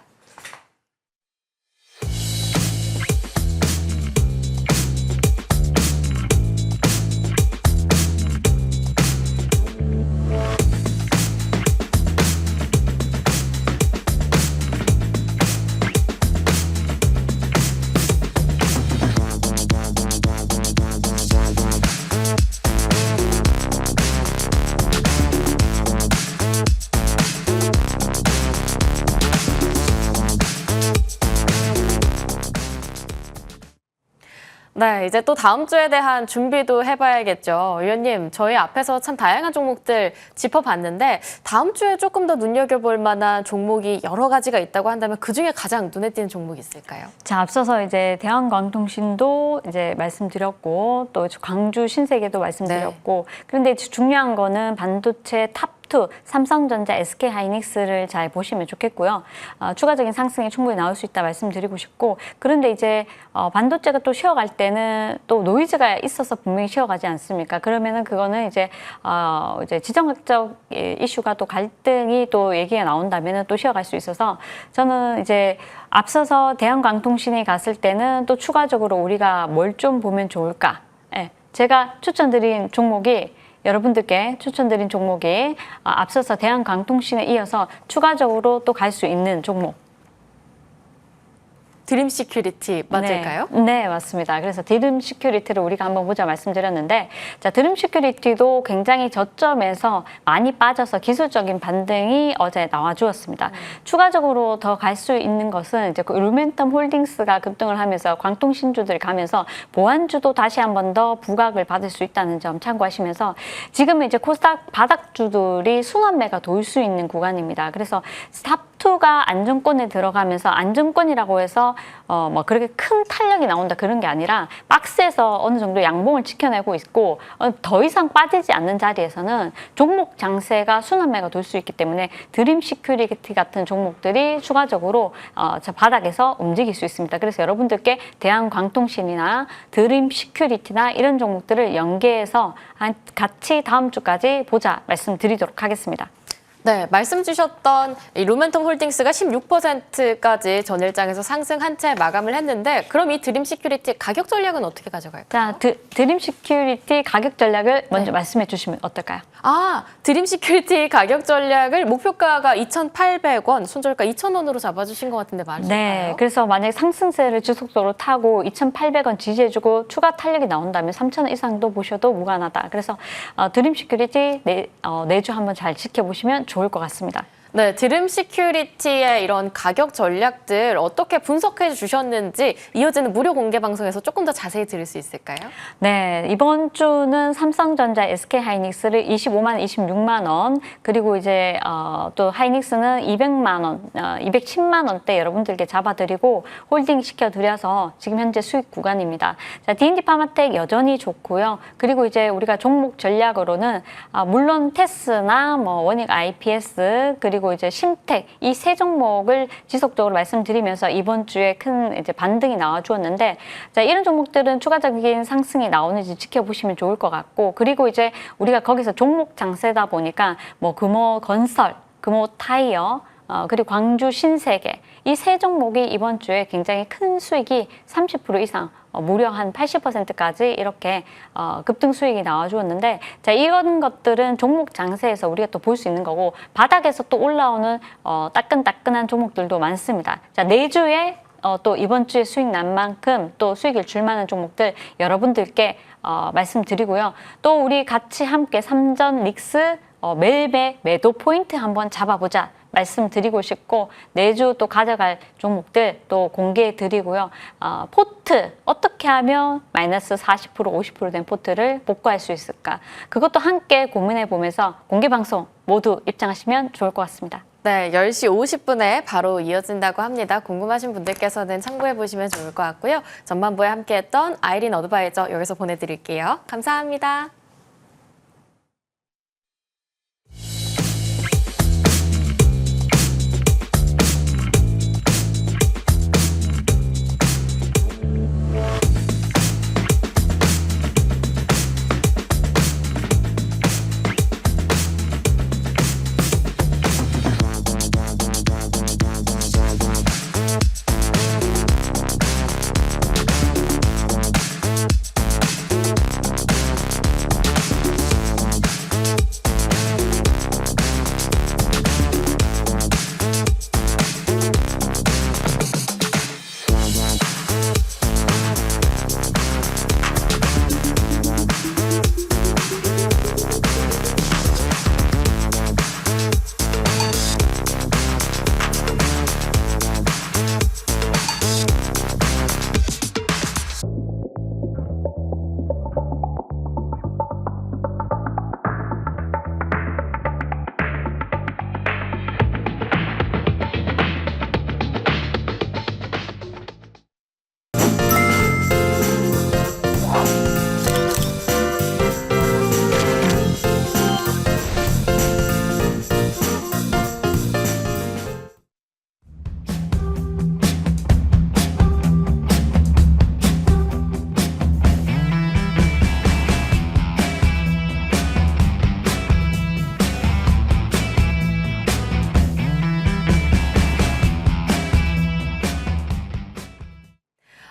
네, 이제 또 다음 주에 대한 준비도 해봐야겠죠. 위원님, 저희 앞에서 참 다양한 종목들 짚어봤는데 다음 주에 조금 더 눈여겨볼 만한 종목이 여러 가지가 있다고 한다면 그중에 가장 눈에 띄는 종목이 있을까요? 자, 앞서서 이제 대한광통신도 이제 말씀드렸고 또 광주 신세계도 말씀드렸고 그런데 중요한 거는 반도체 탑2 삼성전자, SK하이닉스를 잘 보시면 좋겠고요. 추가적인 상승이 충분히 나올 수 있다 말씀드리고 싶고 그런데 이제 반도체가 또 쉬어갈 때는 또 노이즈가 있어서 분명히 쉬어가지 않습니까? 그러면은 그거는 이제 지정학적 이슈가 또 갈등이 또 얘기가 나온다면은 또 쉬어갈 수 있어서 저는 이제 앞서서 대한광통신이 갔을 때는 또 추가적으로 우리가 뭘 좀 보면 좋을까? 예, 제가 추천드린 종목이 여러분들께 추천드린 종목이 앞서서 대한광통신에 이어서 추가적으로 또 갈 수 있는 종목. 드림 시큐리티 맞을까요? 네, 맞습니다. 그래서 드림 시큐리티를 우리가 한번 보자 말씀드렸는데 자, 드림 시큐리티도 굉장히 저점에서 많이 빠져서 기술적인 반등이 어제 나와주었습니다. 추가적으로 더 갈 수 있는 것은 이제 그 루멘텀 홀딩스가 급등을 하면서 광통신주들이 가면서 보안주도 다시 한 번 더 부각을 받을 수 있다는 점 참고하시면서 지금은 이제 코스닥 바닥주들이 순환매가 돌 수 있는 구간입니다. 그래서 탑2가 안정권에 들어가면서 안정권이라고 해서 뭐 그렇게 큰 탄력이 나온다 그런 게 아니라 박스에서 어느 정도 양봉을 지켜내고 있고 더 이상 빠지지 않는 자리에서는 종목 장세가 순환매가 돌 수 있기 때문에 드림 시큐리티 같은 종목들이 추가적으로 바닥에서 움직일 수 있습니다. 그래서 여러분들께 대한광통신이나 드림 시큐리티나 이런 종목들을 연계해서 같이 다음 주까지 보자 말씀드리도록 하겠습니다. 네, 말씀 주셨던 이 루멘텀 홀딩스가 16%까지 전일장에서 상승 한 채 마감을 했는데 그럼 이 드림 시큐리티 가격 전략은 어떻게 가져갈까요? 자, 드림 시큐리티 가격 전략을 먼저 말씀해 주시면 어떨까요? 드림 시큐리티 가격 전략을 목표가가 2,800원, 손절가 2,000원으로 잡아주신 것 같은데 맞을까요? 네, 그래서 만약 상승세를 지속적으로 타고 2,800원 지지해주고 추가 탄력이 나온다면 3,000원 이상도 보셔도 무관하다. 그래서 드림 시큐리티 내주 한번 잘 지켜보시면 좋을 것 같습니다. 네, 드림 시큐리티의 이런 가격 전략들 어떻게 분석해 주셨는지 이어지는 무료 공개 방송에서 조금 더 자세히 들을 수 있을까요? 네, 이번 주는 삼성전자, SK하이닉스를 25만, 26만 원 그리고 이제 또 하이닉스는 200만 원, 210만 원대 여러분들께 잡아드리고 홀딩 시켜드려서 지금 현재 수익 구간입니다. 자, D&D 파마텍 여전히 좋고요. 그리고 이제 우리가 종목 전략으로는 물론 테스나 뭐 원익 IPS 그리고 이제 심텍 이 세 종목을 지속적으로 말씀드리면서 이번 주에 큰 이제 반등이 나와 주었는데 자, 이런 종목들은 추가적인 상승이 나오는지 지켜보시면 좋을 것 같고 그리고 이제 우리가 거기서 종목 장세다 보니까 뭐 금호 건설, 금호 타이어 그리고 광주 신세계 이 세 종목이 이번 주에 굉장히 큰 수익이 30% 이상 무려 한 80%까지 이렇게 급등 수익이 나와주었는데 자, 이런 것들은 종목 장세에서 우리가 또 볼 수 있는 거고 바닥에서 또 올라오는 따끈따끈한 종목들도 많습니다. 자, 내주에 또 이번 주에 수익 난 만큼 또 수익을 줄 만한 종목들 여러분들께 말씀드리고요. 또 우리 같이 함께 삼전 릭스 매일매 매도 포인트 한번 잡아보자 말씀드리고 싶고 내주 또 가져갈 종목들 또 공개해 드리고요. 포트 어떻게 하면 마이너스 40% 50% 된 포트를 복구할 수 있을까 그것도 함께 고민해 보면서 공개 방송 모두 입장하시면 좋을 것 같습니다. 네, 10시 50분에 바로 이어진다고 합니다. 궁금하신 분들께서는 참고해 보시면 좋을 것 같고요. 전반부에 함께했던 아이린 어드바이저 여기서 보내드릴게요. 감사합니다.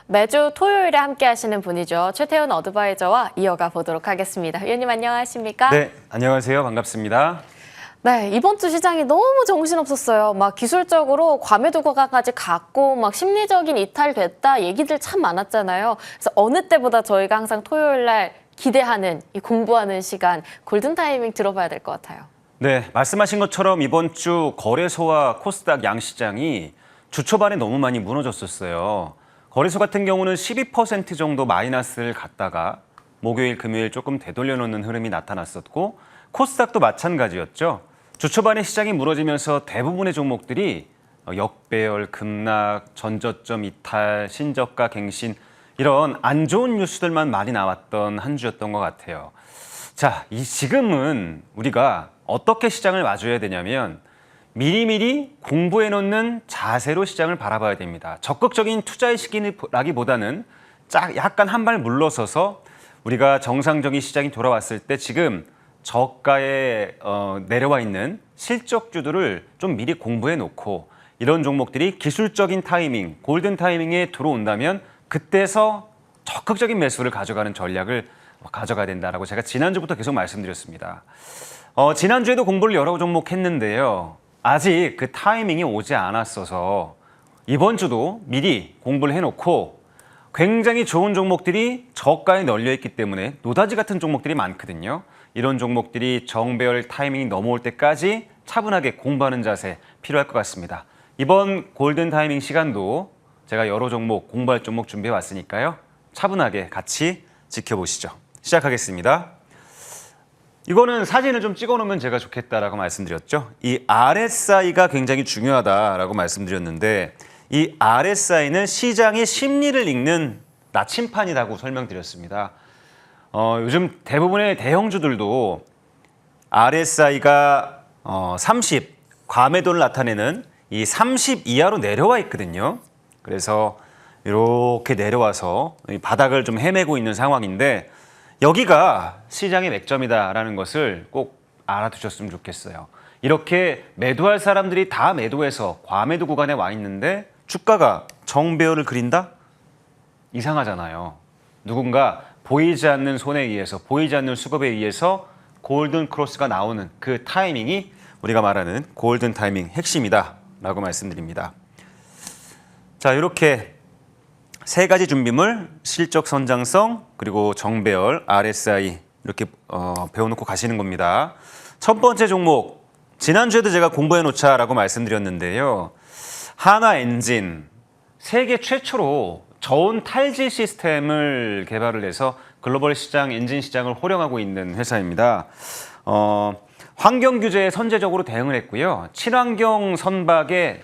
매주 토요일에 함께 하시는 분이죠. 최태훈 어드바이저와 이어가 보도록 하겠습니다. 위원님 안녕하십니까? 네, 안녕하세요. 반갑습니다. 네, 이번 주 시장이 너무 정신없었어요. 막 기술적으로 과매도 과가까지 갔고 막 심리적인 이탈됐다 얘기들 참 많았잖아요. 그래서 어느 때보다 저희가 항상 토요일 날 기대하는 이 공부하는 시간 골든타이밍 들어봐야 될 것 같아요. 네, 말씀하신 것처럼 이번 주 거래소와 코스닥 양시장이 주 초반에 너무 많이 무너졌었어요. 거래소 같은 경우는 12% 정도 마이너스를 갔다가 목요일, 금요일 조금 되돌려놓는 흐름이 나타났었고 코스닥도 마찬가지였죠. 주 초반에 시장이 무너지면서 대부분의 종목들이 역배열, 급락, 전저점 이탈, 신저가 갱신 이런 안 좋은 뉴스들만 많이 나왔던 한 주였던 것 같아요. 자, 지금은 우리가 어떻게 시장을 마주해야 되냐면 미리미리 공부해놓는 자세로 시장을 바라봐야 됩니다. 적극적인 투자의 시기라기보다는 약간 한 발 물러서서 우리가 정상적인 시장이 돌아왔을 때 지금 저가에 내려와 있는 실적주들을 좀 미리 공부해 놓고 이런 종목들이 기술적인 타이밍, 골든 타이밍에 들어온다면 그때서 적극적인 매수를 가져가는 전략을 가져가야 된다라고 제가 지난주부터 계속 말씀드렸습니다. 지난주에도 공부를 여러 종목 했는데요. 아직 그 타이밍이 오지 않았어서 이번 주도 미리 공부를 해놓고 굉장히 좋은 종목들이 저가에 널려 있기 때문에 노다지 같은 종목들이 많거든요. 이런 종목들이 정배열 타이밍이 넘어올 때까지 차분하게 공부하는 자세 필요할 것 같습니다. 이번 골든 타이밍 시간도 제가 여러 종목, 공부할 종목 준비해 왔으니까요. 차분하게 같이 지켜보시죠. 시작하겠습니다. 이거는 사진을 좀 찍어 놓으면 제가 좋겠다라고 말씀드렸죠. 이 RSI가 굉장히 중요하다라고 말씀드렸는데 이 RSI는 시장의 심리를 읽는 나침판이라고 설명드렸습니다. 요즘 대부분의 대형주들도 RSI가 30, 과매도를 나타내는 이 30 이하로 내려와 있거든요. 그래서 이렇게 내려와서 바닥을 좀 헤매고 있는 상황인데 여기가 시장의 맥점이다라는 것을 꼭 알아두셨으면 좋겠어요. 이렇게 매도할 사람들이 다 매도해서 과매도 구간에 와 있는데 주가가 정배열을 그린다? 이상하잖아요. 누군가 보이지 않는 손에 의해서, 보이지 않는 수급에 의해서 골든 크로스가 나오는 그 타이밍이 우리가 말하는 골든 타이밍 핵심이다 라고 말씀드립니다. 자, 이렇게 세 가지 준비물, 실적 선장성, 그리고 정배열, RSI 이렇게 배워놓고 가시는 겁니다. 첫 번째 종목, 지난주에도 제가 공부해 놓자라고 말씀드렸는데요. 하나엔진, 세계 최초로 저온 탈지 시스템을 개발을 해서 글로벌 시장, 엔진 시장을 호령하고 있는 회사입니다. 환경 규제에 선제적으로 대응을 했고요. 친환경 선박에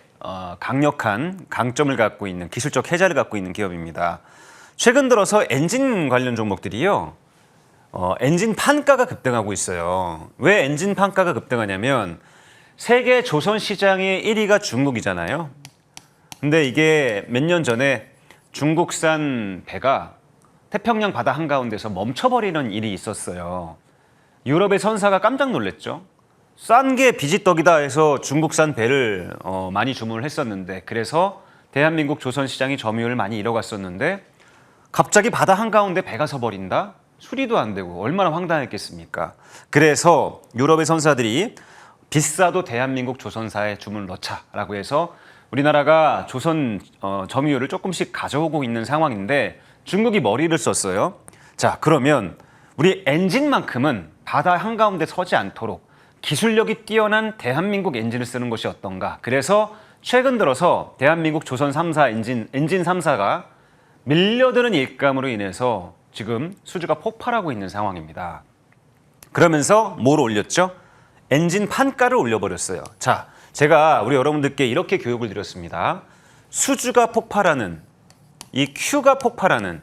강력한 강점을 갖고 있는 기술적 혜자를 갖고 있는 기업입니다. 최근 들어서 엔진 관련 종목들이요. 엔진 판가가 급등하고 있어요. 왜 엔진 판가가 급등하냐면 세계 조선 시장의 1위가 중국이잖아요. 근데 이게 몇 년 전에 중국산 배가 태평양 바다 한가운데서 멈춰버리는 일이 있었어요. 유럽의 선사가 깜짝 놀랐죠. 싼 게 비지떡이다 해서 중국산 배를 많이 주문을 했었는데 그래서 대한민국 조선시장이 점유율을 많이 잃어갔었는데 갑자기 바다 한가운데 배가 서버린다? 수리도 안 되고 얼마나 황당했겠습니까? 그래서 유럽의 선사들이 비싸도 대한민국 조선사에 주문을 넣자라고 해서 우리나라가 조선 점유율을 조금씩 가져오고 있는 상황인데 중국이 머리를 썼어요. 자, 그러면 우리 엔진만큼은 바다 한가운데 서지 않도록 기술력이 뛰어난 대한민국 엔진을 쓰는 것이 어떤가. 그래서 최근 들어서 대한민국 조선 3사 엔진 3사가 밀려드는 일감으로 인해서 지금 수주가 폭발하고 있는 상황입니다. 그러면서 뭘 올렸죠? 엔진 판가를 올려버렸어요. 자, 제가 우리 여러분들께 이렇게 교육을 드렸습니다. 수주가 폭발하는, 이 Q가 폭발하는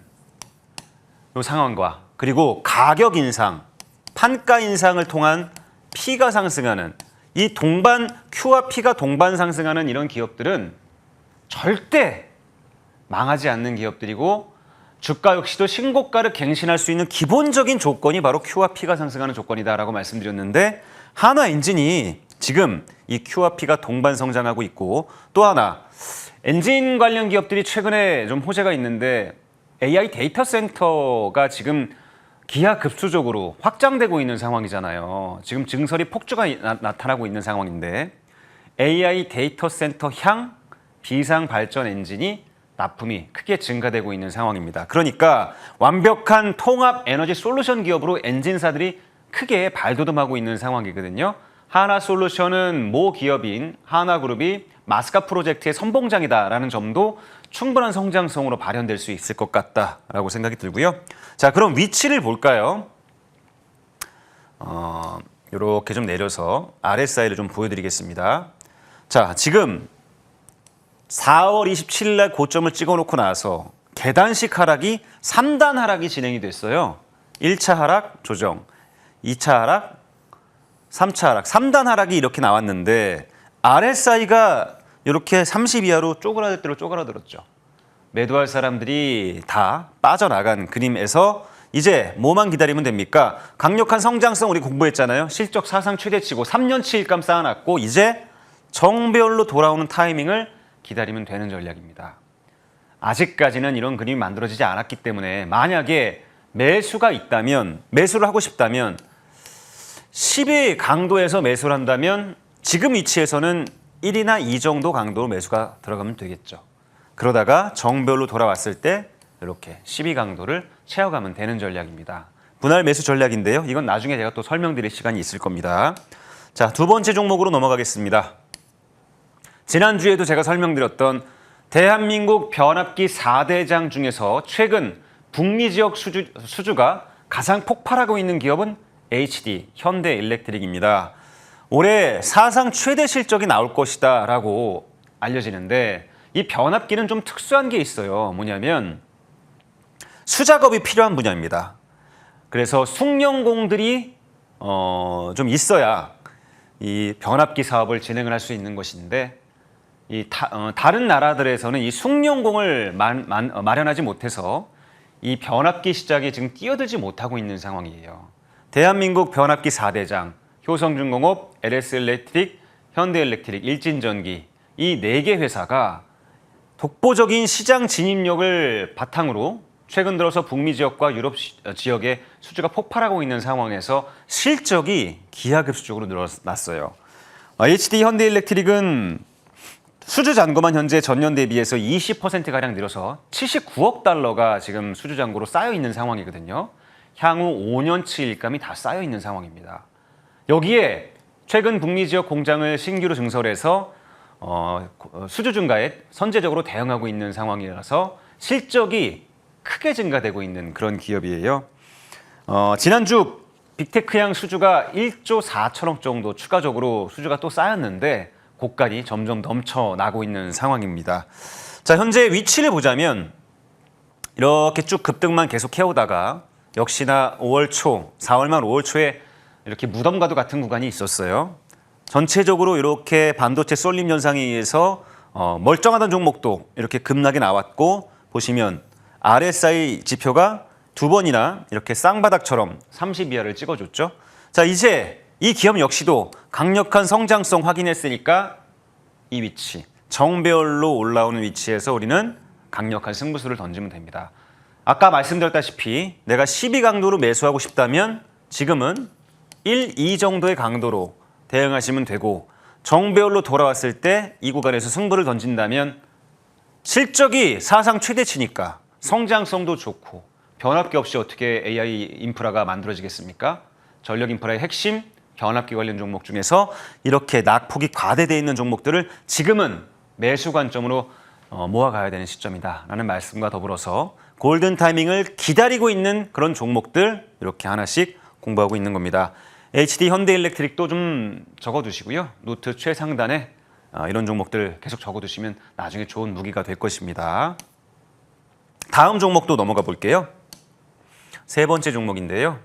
이 상황과 그리고 가격 인상, 판가 인상을 통한 P가 상승하는 이 동반, Q와 P가 동반 상승하는 이런 기업들은 절대 망하지 않는 기업들이고 주가 역시도 신고가를 갱신할 수 있는 기본적인 조건이 바로 Q와 P가 상승하는 조건이다라고 말씀드렸는데 하나엔진이 지금 이 Q와 P가 동반 성장하고 있고 또 하나 엔진 관련 기업들이 최근에 좀 호재가 있는데 AI 데이터 센터가 지금 기하급수적으로 확장되고 있는 상황이잖아요. 지금 증설이 폭주가 나타나고 있는 상황인데 AI 데이터 센터 향 비상 발전 엔진이 납품이 크게 증가되고 있는 상황입니다. 그러니까 완벽한 통합 에너지 솔루션 기업으로 엔진사들이 크게 발돋움하고 있는 상황이거든요. 하나솔루션은 모 기업인 하나그룹이 마스카 프로젝트의 선봉장이다라는 점도 충분한 성장성으로 발현될 수 있을 것 같다라고 생각이 들고요. 자, 그럼 위치를 볼까요? 이렇게 좀 내려서 RSI를 좀 보여드리겠습니다. 자, 지금 4월 27일 날 고점을 찍어놓고 나서 계단식 하락이 3단 하락이 진행이 됐어요. 1차 하락 조정, 2차 하락, 3차 하락, 3단 하락이 이렇게 나왔는데 RSI가 이렇게 30 이하로 쪼그라들 대로 쪼그라들었죠. 매도할 사람들이 다 빠져나간 그림에서 이제 뭐만 기다리면 됩니까? 강력한 성장성 우리 공부했잖아요. 실적 사상 최대치고 3년치 일감 쌓아놨고 이제 정배열로 돌아오는 타이밍을 기다리면 되는 전략입니다. 아직까지는 이런 그림이 만들어지지 않았기 때문에 만약에 매수가 있다면, 매수를 하고 싶다면 10의 강도에서 매수를 한다면 지금 위치에서는 1이나 2 정도 강도로 매수가 들어가면 되겠죠. 그러다가 정배열로 돌아왔을 때 이렇게 12 강도를 채워가면 되는 전략입니다. 분할 매수 전략인데요. 이건 나중에 제가 또 설명드릴 시간이 있을 겁니다. 자, 두 번째 종목으로 넘어가겠습니다. 지난주에도 제가 설명드렸던 대한민국 변압기 4대장 중에서 최근 북미 지역 수주가 가장 폭발하고 있는 기업은 HD, 현대일렉트릭입니다. 올해 사상 최대 실적이 나올 것이다 라고 알려지는데 이 변압기는 좀 특수한 게 있어요. 뭐냐면 수작업이 필요한 분야입니다. 그래서 숙련공들이 좀 있어야 이 변압기 사업을 진행을 할 수 있는 것인데 다른 나라들에서는 이 숙련공을 마련하지 못해서 이 변압기 시장에 지금 뛰어들지 못하고 있는 상황이에요. 대한민국 변압기 4대장, 효성중공업, LS일렉트릭, 현대일렉트릭, 일진전기 이 4개 회사가 독보적인 시장 진입력을 바탕으로 최근 들어서 북미 지역과 유럽 지역의 수주가 폭발하고 있는 상황에서 실적이 기하급수적으로 늘어났어요. HD 현대일렉트릭은 수주 잔고만 현재 전년 대비해서 20%가량 늘어서 79억 달러가 지금 수주 잔고로 쌓여 있는 상황이거든요. 향후 5년치 일감이 다 쌓여 있는 상황입니다. 여기에 최근 북미 지역 공장을 신규로 증설해서 수주 증가에 선제적으로 대응하고 있는 상황이라서 실적이 크게 증가되고 있는 그런 기업이에요. 지난주 빅테크향 수주가 1조 4천억 정도 추가적으로 수주가 또 쌓였는데 고간이 점점 넘쳐나고 있는 상황입니다. 자, 현재 위치를 보자면 이렇게 쭉 급등만 계속 해오다가 역시나 5월 초, 4월 말 5월 초에 이렇게 무덤과도 같은 구간이 있었어요. 전체적으로 이렇게 반도체 쏠림 현상에 의해서 멀쩡하던 종목도 이렇게 급락이 나왔고 보시면 RSI 지표가 2번이나 이렇게 쌍바닥처럼 30 이하를 찍어줬죠. 자, 이제 이 기업 역시도 강력한 성장성 확인했으니까 이 위치, 정배열로 올라오는 위치에서 우리는 강력한 승부수를 던지면 됩니다. 아까 말씀드렸다시피 내가 12 강도로 매수하고 싶다면 지금은 1, 2 정도의 강도로 대응하시면 되고 정배열로 돌아왔을 때 이 구간에서 승부를 던진다면 실적이 사상 최대치니까 성장성도 좋고 변압기 없이 어떻게 AI 인프라가 만들어지겠습니까? 전력 인프라의 핵심 변압기 관련 종목 중에서 이렇게 낙폭이 과대되어 있는 종목들을 지금은 매수 관점으로 모아가야 되는 시점이다라는 말씀과 더불어서 골든 타이밍을 기다리고 있는 그런 종목들 이렇게 하나씩 공부하고 있는 겁니다. HD 현대일렉트릭도 좀 적어두시고요. 노트 최상단에 이런 종목들 계속 적어두시면 나중에 좋은 무기가 될 것입니다. 다음 종목도 넘어가 볼게요. 세 번째 종목인데요.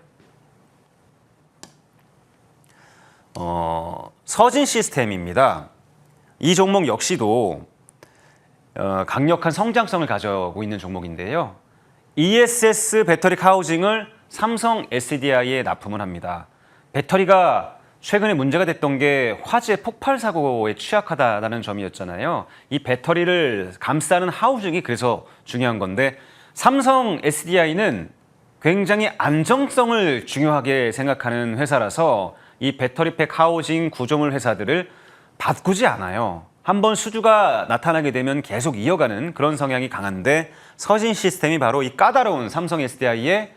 서진 시스템입니다. 이 종목 역시도 강력한 성장성을 가지고 있는 종목인데요. ESS 배터리 하우징을 삼성 SDI에 납품을 합니다. 배터리가 최근에 문제가 됐던 게 화재 폭발 사고에 취약하다라는 점이었잖아요. 이 배터리를 감싸는 하우징이 그래서 중요한 건데 삼성 SDI는 굉장히 안정성을 중요하게 생각하는 회사라서 이 배터리팩 하우징 구조물 회사들을 바꾸지 않아요. 한번 수주가 나타나게 되면 계속 이어가는 그런 성향이 강한데 서진 시스템이 바로 이 까다로운 삼성 SDI의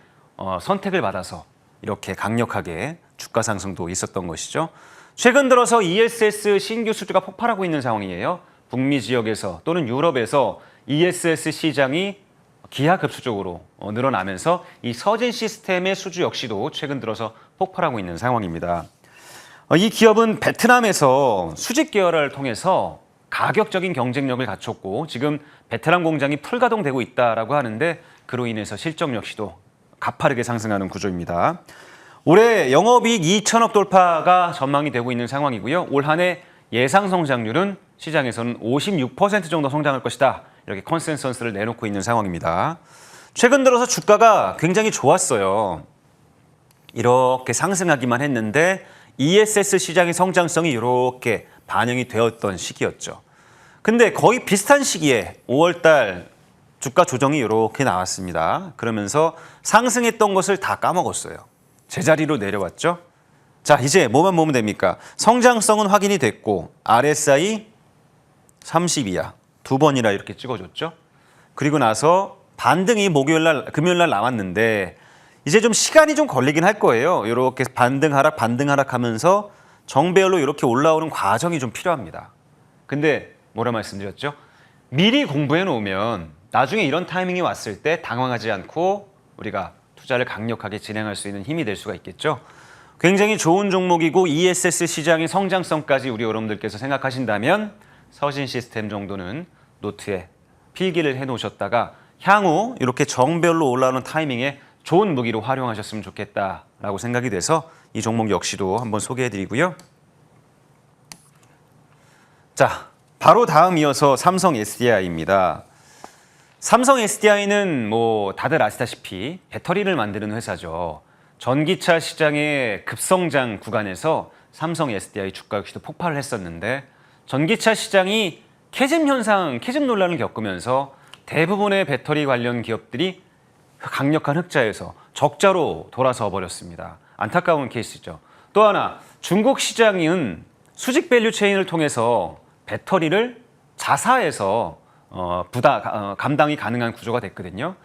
선택을 받아서 이렇게 강력하게 주가 상승도 있었던 것이죠. 최근 들어서 ESS 신규 수주가 폭발하고 있는 상황이에요. 북미 지역에서 또는 유럽에서 ESS 시장이 기하급수적으로 늘어나면서 이 서진 시스템의 수주 역시도 최근 들어서 폭발하고 있는 상황입니다. 이 기업은 베트남에서 수직 계열을 통해서 가격적인 경쟁력을 갖췄고 지금 베트남 공장이 풀가동되고 있다라고 하는데 그로 인해서 실적 역시도 가파르게 상승하는 구조입니다. 올해 영업이익 2천억 돌파가 전망이 되고 있는 상황이고요. 올 한 해 예상 성장률은 시장에서는 56% 정도 성장할 것이다. 이렇게 컨센서스를 내놓고 있는 상황입니다. 최근 들어서 주가가 굉장히 좋았어요. 이렇게 상승하기만 했는데 ESS 시장의 성장성이 이렇게 반영이 되었던 시기였죠. 근데 거의 비슷한 시기에 5월 달 주가 조정이 이렇게 나왔습니다. 그러면서 상승했던 것을 다 까먹었어요. 제자리로 내려왔죠. 자, 이제 뭐만 보면 됩니까? 성장성은 확인이 됐고 RSI 30 이하 두 번이나 이렇게 찍어줬죠. 그리고 나서 반등이 금요일 날 나왔는데 이제 좀 시간이 좀 걸리긴 할 거예요. 이렇게 반등 하락 하면서 정배열로 이렇게 올라오는 과정이 좀 필요합니다. 근데 뭐라 말씀드렸죠? 미리 공부해 놓으면 나중에 이런 타이밍이 왔을 때 당황하지 않고 우리가 투자를 강력하게 진행할 수 있는 힘이 될 수가 있겠죠. 굉장히 좋은 종목이고 ESS 시장의 성장성까지 우리 여러분들께서 생각하신다면 서진 시스템 정도는 노트에 필기를 해놓으셨다가 향후 이렇게 정별로 올라오는 타이밍에 좋은 무기로 활용하셨으면 좋겠다라고 생각이 돼서 이 종목 역시도 한번 소개해드리고요. 자, 바로 다음 이어서 삼성 SDI입니다. 삼성 SDI는 뭐 다들 아시다시피 배터리를 만드는 회사죠. 전기차 시장의 급성장 구간에서 삼성 SDI 주가 역시도 폭발을 했었는데 전기차 시장이 캐즘 논란을 겪으면서 대부분의 배터리 관련 기업들이 강력한 흑자에서 적자로 돌아서 버렸습니다. 안타까운 케이스죠. 또 하나 중국 시장은 수직 밸류 체인을 통해서 배터리를 자사해서 감당이 가능한 구조가 됐거든요.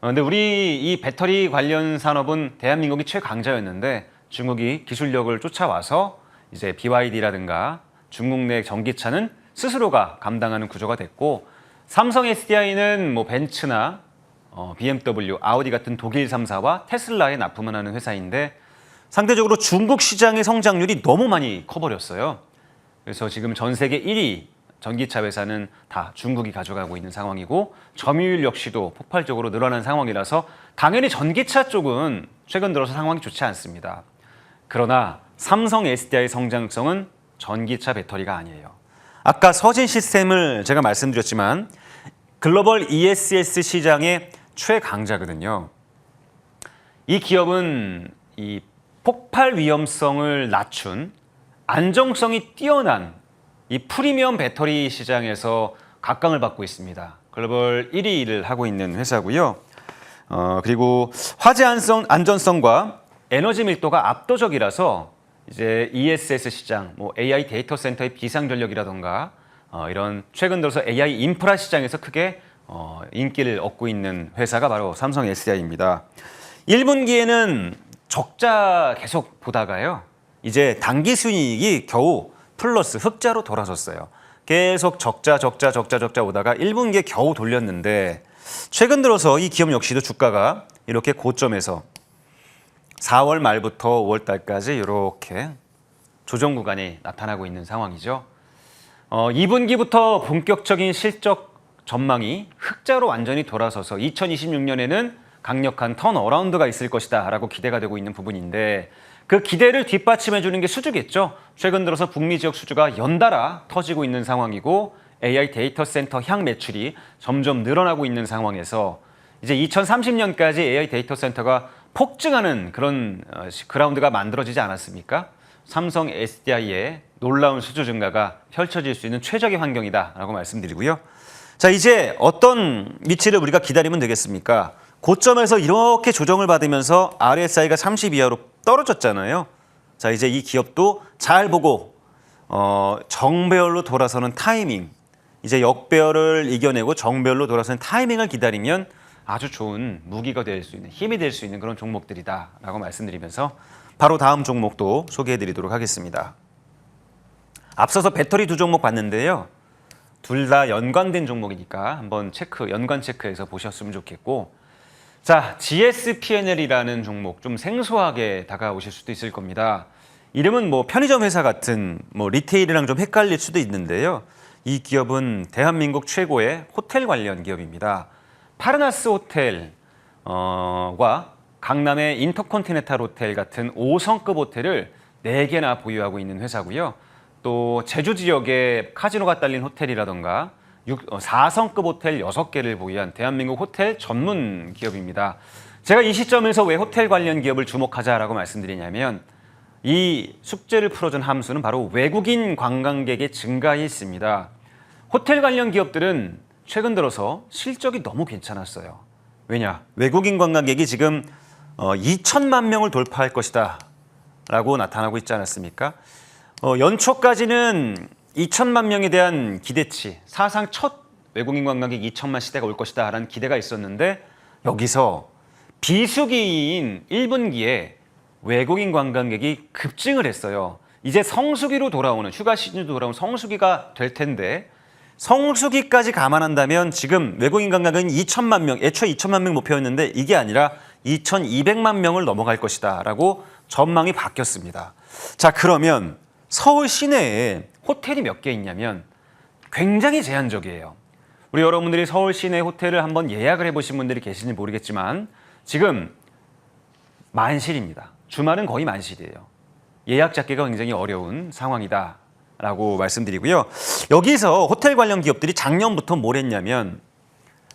근데 우리 이 배터리 관련 산업은 대한민국이 최강자였는데 중국이 기술력을 쫓아와서 이제 BYD라든가 중국 내 전기차는 스스로가 감당하는 구조가 됐고 삼성 SDI는 뭐 벤츠나 BMW, 아우디 같은 독일 3사와 테슬라에 납품을 하는 회사인데 상대적으로 중국 시장의 성장률이 너무 많이 커버렸어요. 그래서 지금 전 세계 1위 전기차 회사는 다 중국이 가져가고 있는 상황이고 점유율 역시도 폭발적으로 늘어난 상황이라서 당연히 전기차 쪽은 최근 들어서 상황이 좋지 않습니다. 그러나 삼성 SDI의 성장성은 전기차 배터리가 아니에요. 아까 서진 시스템을 제가 말씀드렸지만 글로벌 ESS 시장의 최강자거든요. 이 기업은 이 폭발 위험성을 낮춘 안정성이 뛰어난 이 프리미엄 배터리 시장에서 각광을 받고 있습니다. 글로벌 1위를 하고 있는 회사고요. 그리고 화재 안전성과 에너지 밀도가 압도적이라서 이제 ESS 시장, 뭐 AI 데이터 센터의 비상 전력이라던가 이런 최근 들어서 AI 인프라 시장에서 크게 인기를 얻고 있는 회사가 바로 삼성 SDI입니다. 1분기에는 적자 계속 보다가요. 이제 당기 순이익이 겨우 플러스 흑자로 돌아섰어요. 계속 적자 오다가 1분기에 겨우 돌렸는데 최근 들어서 이 기업 역시도 주가가 이렇게 고점에서 4월 말부터 5월 달까지 이렇게 조정 구간이 나타나고 있는 상황이죠. 2분기부터 본격적인 실적 전망이 흑자로 완전히 돌아서서 2026년에는 강력한 턴어라운드가 있을 것이다 라고 기대가 되고 있는 부분인데 그 기대를 뒷받침해 주는 게 수주겠죠. 최근 들어서 북미 지역 수주가 연달아 터지고 있는 상황이고 AI 데이터 센터 향 매출이 점점 늘어나고 있는 상황에서 이제 2030년까지 AI 데이터 센터가 폭증하는 그런 그라운드가 만들어지지 않았습니까? 삼성 SDI의 놀라운 수주 증가가 펼쳐질 수 있는 최적의 환경이다라고 말씀드리고요. 자, 이제 어떤 위치를 우리가 기다리면 되겠습니까? 고점에서 이렇게 조정을 받으면서 RSI가 30 이하로 떨어졌잖아요. 자, 이제 이 기업도 잘 보고 정배열로 돌아서는 타이밍, 이제 역배열을 이겨내고 정배열로 돌아서는 타이밍을 기다리면 아주 좋은 무기가 될 수 있는, 힘이 될 수 있는 그런 종목들이다라고 말씀드리면서 바로 다음 종목도 소개해드리도록 하겠습니다. 앞서서 배터리 두 종목 봤는데요. 둘 다 연관된 종목이니까 한번 연관 체크해서 보셨으면 좋겠고, 자, GSPNL이라는 종목 좀 생소하게 다가오실 수도 있을 겁니다. 이름은 뭐 편의점 회사 같은 리테일이랑 좀 헷갈릴 수도 있는데요. 이 기업은 대한민국 최고의 호텔 관련 기업입니다. 파르나스 호텔과 강남의 인터컨티넨탈 호텔 같은 5성급 호텔을 4개나 보유하고 있는 회사고요. 또 제주 지역에 카지노가 딸린 호텔이라던가 4성급 호텔 6개를 보유한 대한민국 호텔 전문 기업입니다. 제가 이 시점에서 왜 호텔 관련 기업을 주목하자라고 말씀드리냐면 이 숙제를 풀어준 함수는 바로 외국인 관광객의 증가에 있습니다. 호텔 관련 기업들은 최근 들어서 실적이 너무 괜찮았어요. 왜냐? 외국인 관광객이 지금 2천만 명을 돌파할 것이다 라고 나타나고 있지 않았습니까? 연초까지는 2천만 명에 대한 기대치, 사상 첫 외국인 관광객 2천만 시대가 올 것이다 라는 기대가 있었는데 여기서 비수기인 1분기에 외국인 관광객이 급증을 했어요. 이제 성수기로 돌아오는, 휴가 시즌으로 돌아오는 성수기가 될 텐데 성수기까지 감안한다면 지금 외국인 관광객은 2천만 명, 애초에 2천만 명 목표였는데 이게 아니라 2,200만 명을 넘어갈 것이다 라고 전망이 바뀌었습니다. 자, 그러면 서울 시내에 호텔이 몇 개 있냐면 굉장히 제한적이에요. 우리 여러분들이 서울 시내 호텔을 한번 예약을 해보신 분들이 계신지 모르겠지만 지금 만실입니다. 주말은 거의 만실이에요. 예약 잡기가 굉장히 어려운 상황이다 라고 말씀드리고요. 여기서 호텔 관련 기업들이 작년부터 뭘 했냐면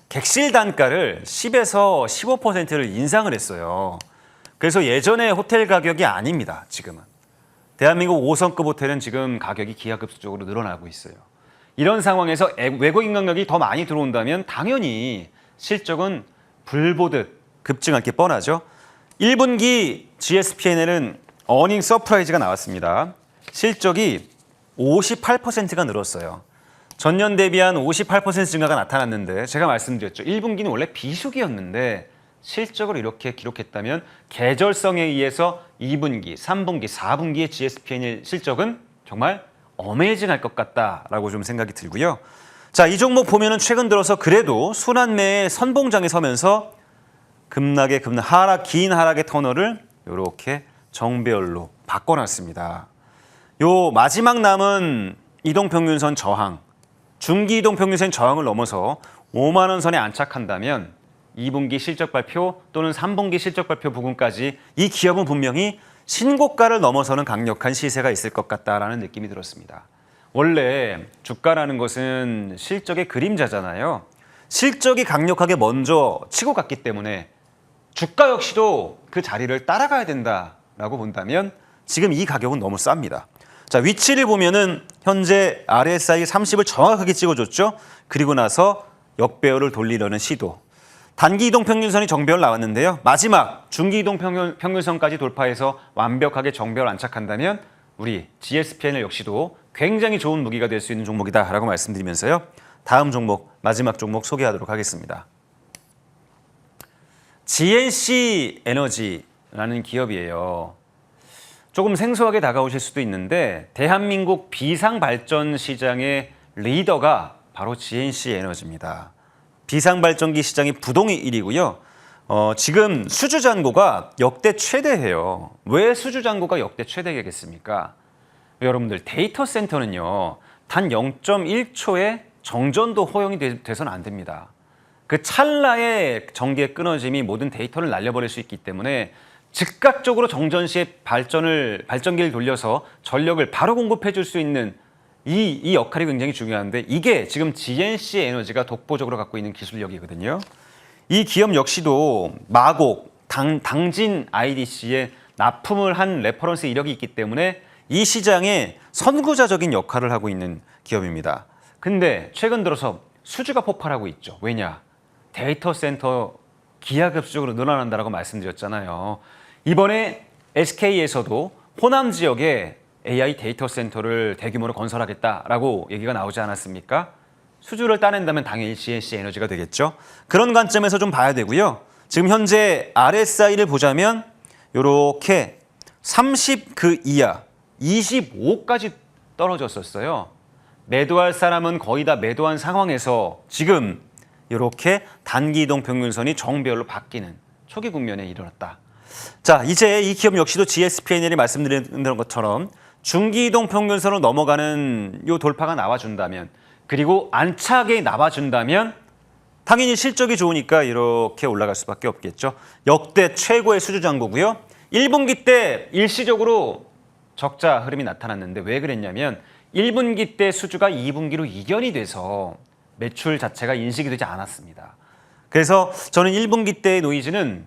객실 단가를 10에서 15%를 인상을 했어요. 그래서 예전의 호텔 가격이 아닙니다. 지금은. 대한민국 5성급 호텔은 지금 가격이 기하급수적으로 늘어나고 있어요. 이런 상황에서 외국인 관광객이 더 많이 들어온다면 당연히 실적은 불보듯 급증할 게 뻔하죠. 1분기 GSPNL은 어닝 서프라이즈가 나왔습니다. 실적이 58%가 늘었어요. 전년 대비한 58% 증가가 나타났는데 제가 말씀드렸죠. 1분기는 원래 비수기였는데 실적을 이렇게 기록했다면 계절성에 의해서 2분기, 3분기, 4분기의 GSPNL 실적은 정말 어메이징할 것 같다라고 좀 생각이 들고요. 자, 이 종목 보면은 최근 들어서 그래도 순환매의 선봉장에 서면서 급락의 긴 하락의 터널을 이렇게 정배열로 바꿔놨습니다. 요 마지막 남은 이동평균선 저항, 중기 이동평균선 저항을 넘어서 5만 원 선에 안착한다면 2분기 실적 발표 또는 3분기 실적 발표 부분까지 이 기업은 분명히 신고가를 넘어서는 강력한 시세가 있을 것 같다라는 느낌이 들었습니다. 원래 주가라는 것은 실적의 그림자잖아요. 실적이 강력하게 먼저 치고 갔기 때문에 주가 역시도 그 자리를 따라가야 된다라고 본다면 지금 이 가격은 너무 쌉니다. 자, 위치를 보면은 현재 RSI 30을 정확하게 찍어줬죠. 그리고 나서 역배열을 돌리려는 시도. 단기 이동평균선이 정배열 나왔는데요. 마지막 중기 이동평균선까지 돌파해서 완벽하게 정배열 안착한다면 우리 GSPNL 역시도 굉장히 좋은 무기가 될 수 있는 종목이다라고 말씀드리면서요. 다음 종목, 마지막 종목 소개하도록 하겠습니다. GNC 에너지라는 기업이에요. 조금 생소하게 다가오실 수도 있는데 대한민국 비상발전 시장의 리더가 바로 GNC 에너지입니다. 비상발전기 시장이 부동의 1위고요. 지금 수주 잔고가 역대 최대예요. 왜 수주 잔고가 역대 최대겠습니까? 여러분들 데이터 센터는요. 단 0.1초의 정전도 허용이 돼서는 안 됩니다. 그 찰나의 전기의 끊어짐이 모든 데이터를 날려버릴 수 있기 때문에 즉각적으로 정전 시에 발전기를 돌려서 전력을 바로 공급해 줄 수 있는 이 역할이 굉장히 중요한데 이게 지금 GNC 에너지가 독보적으로 갖고 있는 기술력이거든요. 이 기업 역시도 마곡, 당진 IDC에 납품을 한 레퍼런스 이력이 있기 때문에 이 시장의 선구자적인 역할을 하고 있는 기업입니다. 근데 최근 들어서 수주가 폭발하고 있죠. 왜냐? 데이터 센터 기하급수적으로 늘어난다고 말씀드렸잖아요. 이번에 SK에서도 호남 지역에 AI 데이터 센터를 대규모로 건설하겠다라고 얘기가 나오지 않았습니까? 수주를 따낸다면 당연히 GNC 에너지가 되겠죠. 그런 관점에서 좀 봐야 되고요. 지금 현재 RSI를 보자면 이렇게 30 그 이하, 25까지 떨어졌었어요. 매도할 사람은 거의 다 매도한 상황에서 지금 이렇게 단기 이동 평균선이 정배열로 바뀌는 초기 국면에 이르렀다. 자, 이제 이 기업 역시도 GSPNL이 말씀드린 것처럼 중기 이동 평균선을 넘어가는 요 돌파가 나와준다면, 그리고 안착에 나와준다면 당연히 실적이 좋으니까 이렇게 올라갈 수밖에 없겠죠. 역대 최고의 수주 잔고고요. 1분기 때 일시적으로 적자 흐름이 나타났는데 왜 그랬냐면 1분기 때 수주가 2분기로 이견이 돼서 매출 자체가 인식이 되지 않았습니다. 그래서 저는 1분기 때의 노이즈는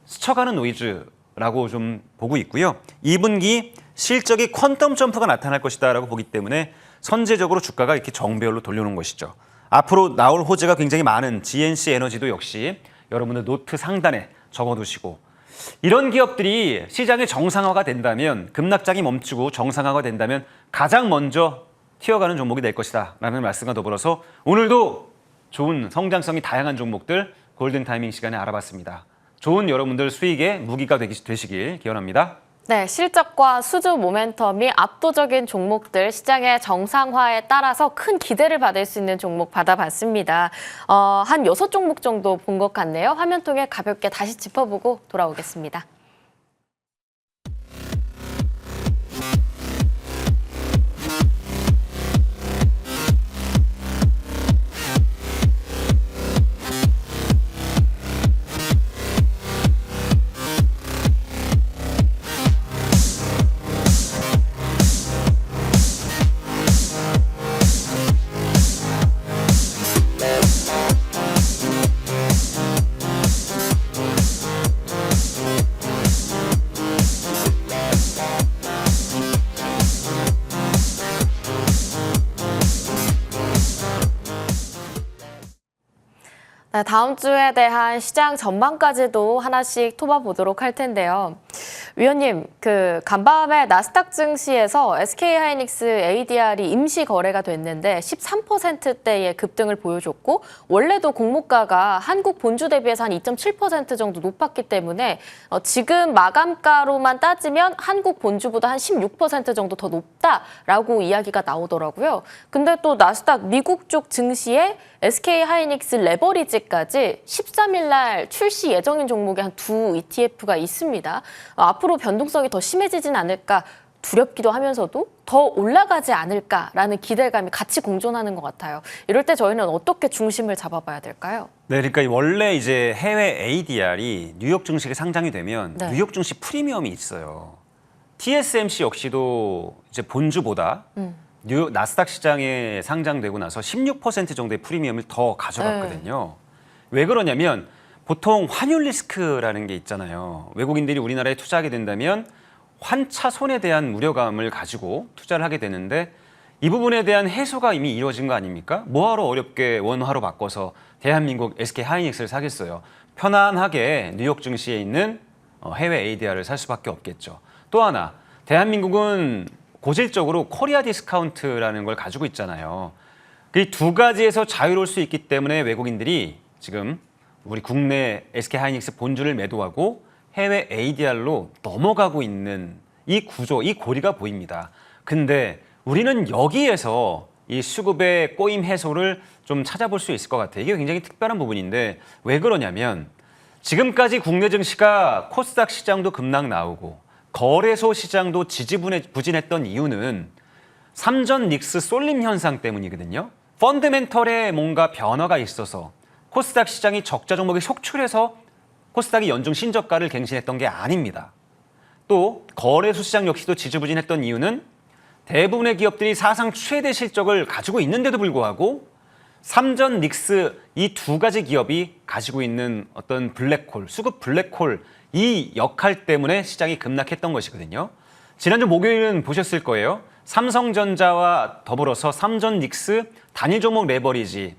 스쳐가는 노이즈라고 좀 보고 있고요. 2분기 실적이 퀀텀 점프가 나타날 것이다라고 보기 때문에 선제적으로 주가가 이렇게 정배열로 돌려놓은 것이죠. 앞으로 나올 호재가 굉장히 많은 GNC 에너지도 역시 여러분들 노트 상단에 적어두시고, 이런 기업들이 시장의 정상화가 된다면, 급락장이 멈추고 정상화가 된다면 가장 먼저 튀어가는 종목이 될 것이다 라는 말씀과 더불어서 오늘도 좋은 성장성이 다양한 종목들 골든타이밍 시간에 알아봤습니다. 좋은 여러분들 수익의 무기가 되시길 기원합니다. 네, 실적과 수주 모멘텀이 압도적인 종목들, 시장의 정상화에 따라서 큰 기대를 받을 수 있는 종목 받아봤습니다. 한 6종목 정도 본 것 같네요. 화면 통해 가볍게 다시 짚어보고 돌아오겠습니다. 네, 다음 주에 대한 시장 전망까지도 하나씩 톱어보도록 할 텐데요. 위원님, 간밤에 나스닥 증시에서 SK하이닉스 ADR이 임시 거래가 됐는데 13%대의 급등을 보여줬고, 원래도 공모가가 한국 본주 대비해서 한 2.7% 정도 높았기 때문에 지금 마감가로만 따지면 한국 본주보다 한 16% 정도 더 높다라고 이야기가 나오더라고요. 근데 또 나스닥 미국 쪽 증시에 SK하이닉스 레버리지까지 13일 날 출시 예정인 종목이 한 두 ETF가 있습니다. 앞으로 변동성이 더 심해지진 않을까 두렵기도 하면서도 더 올라가지 않을까라는 기대감이 같이 공존하는 것 같아요. 이럴 때 저희는 어떻게 중심을 잡아봐야 될까요? 네, 그러니까 원래 이제 해외 ADR이 뉴욕 증시에 상장이 되면 네. 뉴욕 증시 프리미엄이 있어요. TSMC 역시도 이제 본주보다 뉴욕 나스닥 시장에 상장되고 나서 16% 정도의 프리미엄을 더 가져갔거든요. 왜 그러냐면 보통 환율 리스크라는 게 있잖아요. 외국인들이 우리나라에 투자하게 된다면 환차손에 대한 우려감을 가지고 투자를 하게 되는데, 이 부분에 대한 해소가 이미 이루어진 거 아닙니까? 뭐하러 어렵게 원화로 바꿔서 대한민국 SK하이닉스를 사겠어요. 편안하게 뉴욕 증시에 있는 해외 ADR을 살 수밖에 없겠죠. 또 하나, 대한민국은 고질적으로 코리아 디스카운트라는 걸 가지고 있잖아요. 이 두 가지에서 자유로울 수 있기 때문에 외국인들이 지금 우리 국내 SK하이닉스 본주를 매도하고 해외 ADR로 넘어가고 있는 이 구조, 이 고리가 보입니다. 근데 우리는 여기에서 이 수급의 꼬임 해소를 좀 찾아볼 수 있을 것 같아요. 이게 굉장히 특별한 부분인데 왜 그러냐면 지금까지 국내 증시가 코스닥 시장도 급락 나오고 거래소 시장도 지지부진했던 이유는 삼전 닉스 쏠림 현상 때문이거든요. 펀더멘털에 뭔가 변화가 있어서 코스닥 시장이 적자 종목에 속출해서 코스닥이 연중 신저가를 갱신했던 게 아닙니다. 또 거래소 시장 역시도 지지부진했던 이유는 대부분의 기업들이 사상 최대 실적을 가지고 있는데도 불구하고 삼전 닉스 이 두 가지 기업이 가지고 있는 어떤 블랙홀, 수급 블랙홀 이 역할 때문에 시장이 급락했던 것이거든요. 지난주 목요일은 보셨을 거예요. 삼성전자와 더불어서 삼전 닉스 단일 종목 레버리지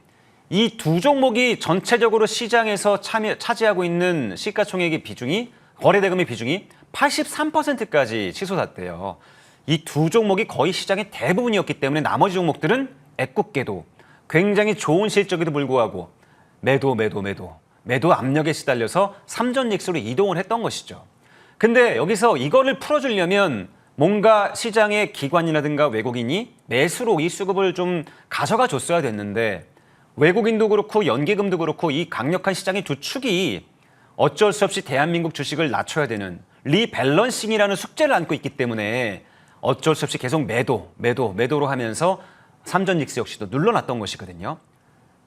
이 두 종목이 전체적으로 시장에서 차지하고 있는 시가총액의 비중이 거래대금의 비중이 83%까지 치솟았대요. 이 두 종목이 거의 시장의 대부분이었기 때문에 나머지 종목들은 애꿎게도 굉장히 좋은 실적에도 불구하고 매도 압력에 시달려서 삼전 닉스로 이동을 했던 것이죠. 근데 여기서 이거를 풀어주려면 뭔가 시장의 기관이라든가 외국인이 매수로 이 수급을 좀 가져가 줬어야 됐는데 외국인도 그렇고 연기금도 그렇고 이 강력한 시장의 두 축이 어쩔 수 없이 대한민국 주식을 낮춰야 되는 리밸런싱이라는 숙제를 안고 있기 때문에 어쩔 수 없이 계속 매도로 하면서 삼전 닉스 역시도 눌러놨던 것이거든요.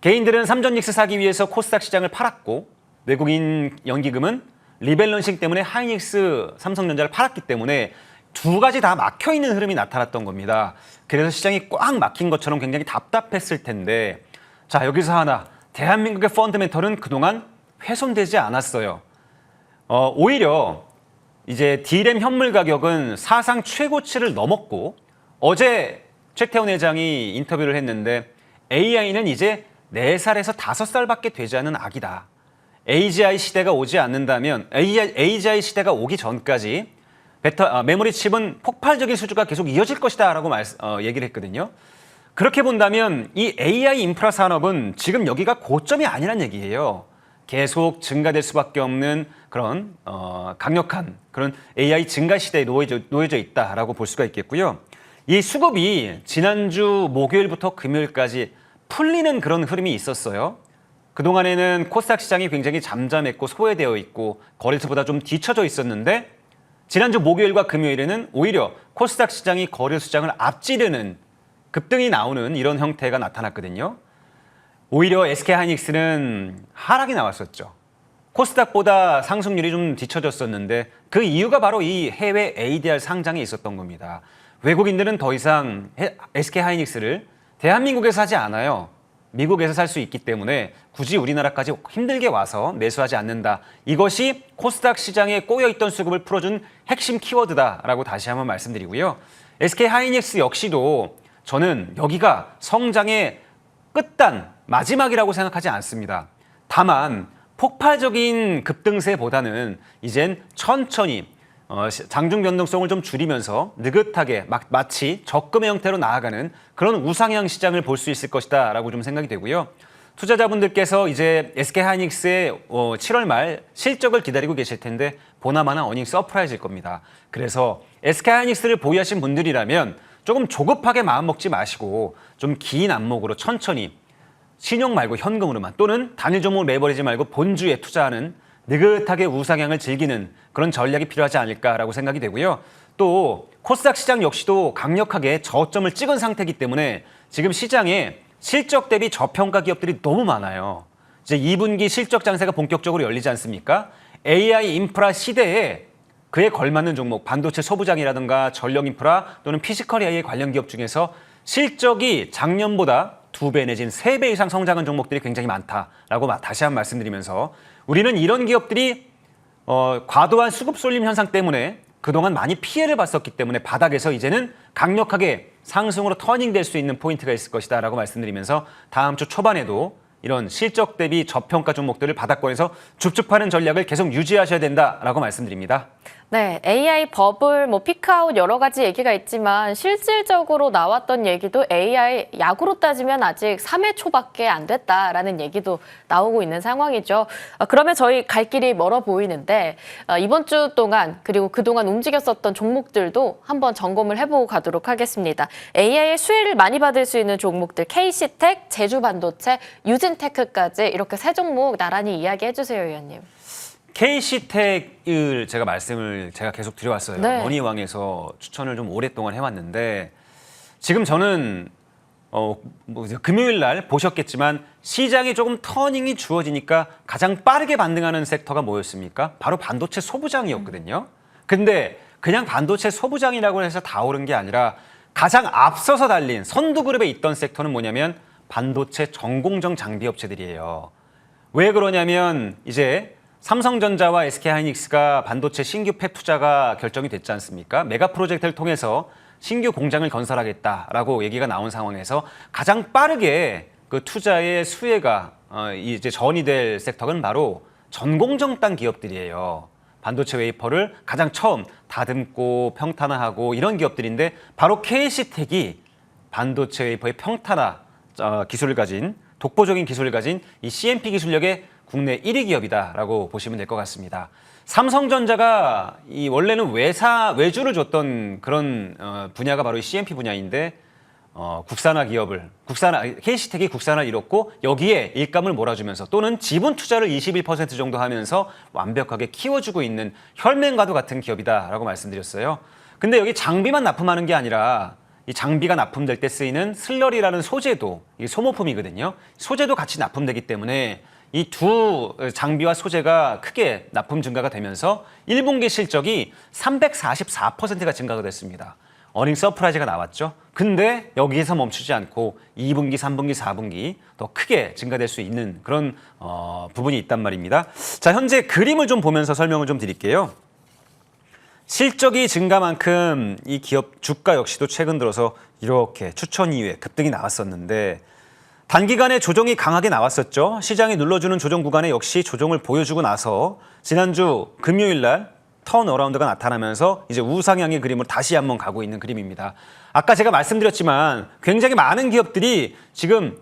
개인들은 삼전 닉스 사기 위해서 코스닥 시장을 팔았고 외국인 연기금은 리밸런싱 때문에 하이닉스 삼성전자를 팔았기 때문에 두 가지 다 막혀있는 흐름이 나타났던 겁니다. 그래서 시장이 꽉 막힌 것처럼 굉장히 답답했을 텐데 자 여기서 하나 대한민국의 펀더멘털은 그동안 훼손되지 않았어요. 오히려 이제 D램 현물 가격은 사상 최고치를 넘었고 어제 최태원 회장이 인터뷰를 했는데 AI는 이제 4살에서 5살밖에 되지 않은 아기다. AGI 시대가 오지 않는다면 AGI 시대가 오기 전까지 메모리 칩은 폭발적인 수주가 계속 이어질 것이다 라고 얘기를 했거든요. 그렇게 본다면 이 AI 인프라 산업은 지금 여기가 고점이 아니란 얘기예요. 계속 증가될 수밖에 없는 그런 강력한 그런 AI 증가 시대에 놓여져 있다라고 볼 수가 있겠고요. 이 수급이 지난주 목요일부터 금요일까지 풀리는 그런 흐름이 있었어요. 그동안에는 코스닥 시장이 굉장히 잠잠했고 소외되어 있고 거래소보다 좀 뒤처져 있었는데 지난주 목요일과 금요일에는 오히려 코스닥 시장이 거래소 시장을 앞지르는 급등이 나오는 이런 형태가 나타났거든요. 오히려 SK하이닉스는 하락이 나왔었죠. 코스닥보다 상승률이 좀 뒤처졌었는데 그 이유가 바로 이 해외 ADR 상장에 있었던 겁니다. 외국인들은 더 이상 SK하이닉스를 대한민국에서 사지 않아요. 미국에서 살 수 있기 때문에 굳이 우리나라까지 힘들게 와서 매수하지 않는다. 이것이 코스닥 시장에 꼬여있던 수급을 풀어준 핵심 키워드다라고 다시 한번 말씀드리고요. SK하이닉스 역시도 저는 여기가 성장의 끝단, 마지막이라고 생각하지 않습니다. 다만 폭발적인 급등세보다는 이젠 천천히 장중 변동성을 좀 줄이면서 느긋하게 마치 적금의 형태로 나아가는 그런 우상향 시장을 볼 수 있을 것이다 라고 좀 생각이 되고요. 투자자분들께서 이제 SK하이닉스의 7월 말 실적을 기다리고 계실 텐데 보나마나 어닝 서프라이즈일 겁니다. 그래서 SK하이닉스를 보유하신 분들이라면 조금 조급하게 마음 먹지 마시고 좀 긴 안목으로 천천히 신용 말고 현금으로만 또는 단일 종목 레버리지 말고 본주에 투자하는 느긋하게 우상향을 즐기는 그런 전략이 필요하지 않을까라고 생각이 되고요. 또 코스닥 시장 역시도 강력하게 저점을 찍은 상태이기 때문에 지금 시장에 실적 대비 저평가 기업들이 너무 많아요. 이제 2분기 실적 장세가 본격적으로 열리지 않습니까? AI 인프라 시대에 그에 걸맞는 종목, 반도체 소부장이라든가 전력 인프라 또는 피지컬 AI 관련 기업 중에서 실적이 작년보다 2배 내지는 3배 이상 성장한 종목들이 굉장히 많다라고 다시 한번 말씀드리면서 우리는 이런 기업들이 과도한 수급 쏠림 현상 때문에 그동안 많이 피해를 봤었기 때문에 바닥에서 이제는 강력하게 상승으로 터닝될 수 있는 포인트가 있을 것이다 라고 말씀드리면서 다음 주 초반에도 이런 실적 대비 저평가 종목들을 바닥권에서 줍줍하는 전략을 계속 유지하셔야 된다라고 말씀드립니다. 네, AI 버블, 피크아웃 여러 가지 얘기가 있지만 실질적으로 나왔던 얘기도 AI 약으로 따지면 아직 3회 초밖에 안 됐다라는 얘기도 나오고 있는 상황이죠. 그러면 저희 갈 길이 멀어 보이는데 이번 주 동안 그리고 그동안 움직였었던 종목들도 한번 점검을 해보고 가도록 하겠습니다. AI의 수혜를 많이 받을 수 있는 종목들 KC텍, 제주반도체, 유진테크까지 이렇게 세 종목 나란히 이야기해 주세요, 위원님. KC텍을 제가 계속 드려왔어요. 네. 머니왕에서 추천을 좀 오랫동안 해왔는데 지금 저는 금요일 날 보셨겠지만 시장에 조금 터닝이 주어지니까 가장 빠르게 반등하는 섹터가 뭐였습니까? 바로 반도체 소부장이었거든요. 근데 그냥 반도체 소부장이라고 해서 다 오른 게 아니라 가장 앞서서 달린 선두그룹에 있던 섹터는 뭐냐면 반도체 전공정 장비 업체들이에요. 왜 그러냐면 이제 삼성전자와 SK하이닉스가 반도체 신규 팹 투자가 결정이 됐지 않습니까? 메가 프로젝트를 통해서 신규 공장을 건설하겠다라고 얘기가 나온 상황에서 가장 빠르게 그 투자의 수혜가 이제 전이 될 섹터는 바로 전공정당 기업들이에요. 반도체 웨이퍼를 가장 처음 다듬고 평탄화하고 이런 기업들인데 바로 KC텍이 반도체 웨이퍼의 평탄화 기술을 가진 독보적인 기술을 가진 이 CMP 기술력의 국내 1위 기업이다라고 보시면 될 것 같습니다. 삼성전자가 원래는 외주를 줬던 그런 분야가 바로 이 CMP 분야인데 국산화 기업을 KC텍이 국산화를 이뤘고 여기에 일감을 몰아주면서 또는 지분 투자를 21% 정도 하면서 완벽하게 키워주고 있는 혈맹과도 같은 기업이다라고 말씀드렸어요. 근데 여기 장비만 납품하는 게 아니라 이 장비가 납품될 때 쓰이는 슬러리라는 소재도 이게 소모품이거든요. 소재도 같이 납품되기 때문에 이 두 장비와 소재가 크게 납품 증가가 되면서 1분기 실적이 344%가 증가가 됐습니다. 어닝 서프라이즈가 나왔죠. 근데 여기에서 멈추지 않고 2분기, 3분기, 4분기 더 크게 증가될 수 있는 그런 부분이 있단 말입니다. 자, 현재 그림을 좀 보면서 설명을 좀 드릴게요. 실적이 증가만큼 이 기업 주가 역시도 최근 들어서 이렇게 추천 이후에 급등이 나왔었는데 단기간에 조정이 강하게 나왔었죠. 시장이 눌러주는 조정 구간에 역시 조정을 보여주고 나서 지난주 금요일 날 턴어라운드가 나타나면서 이제 우상향의 그림으로 다시 한번 가고 있는 그림입니다. 아까 제가 말씀드렸지만 굉장히 많은 기업들이 지금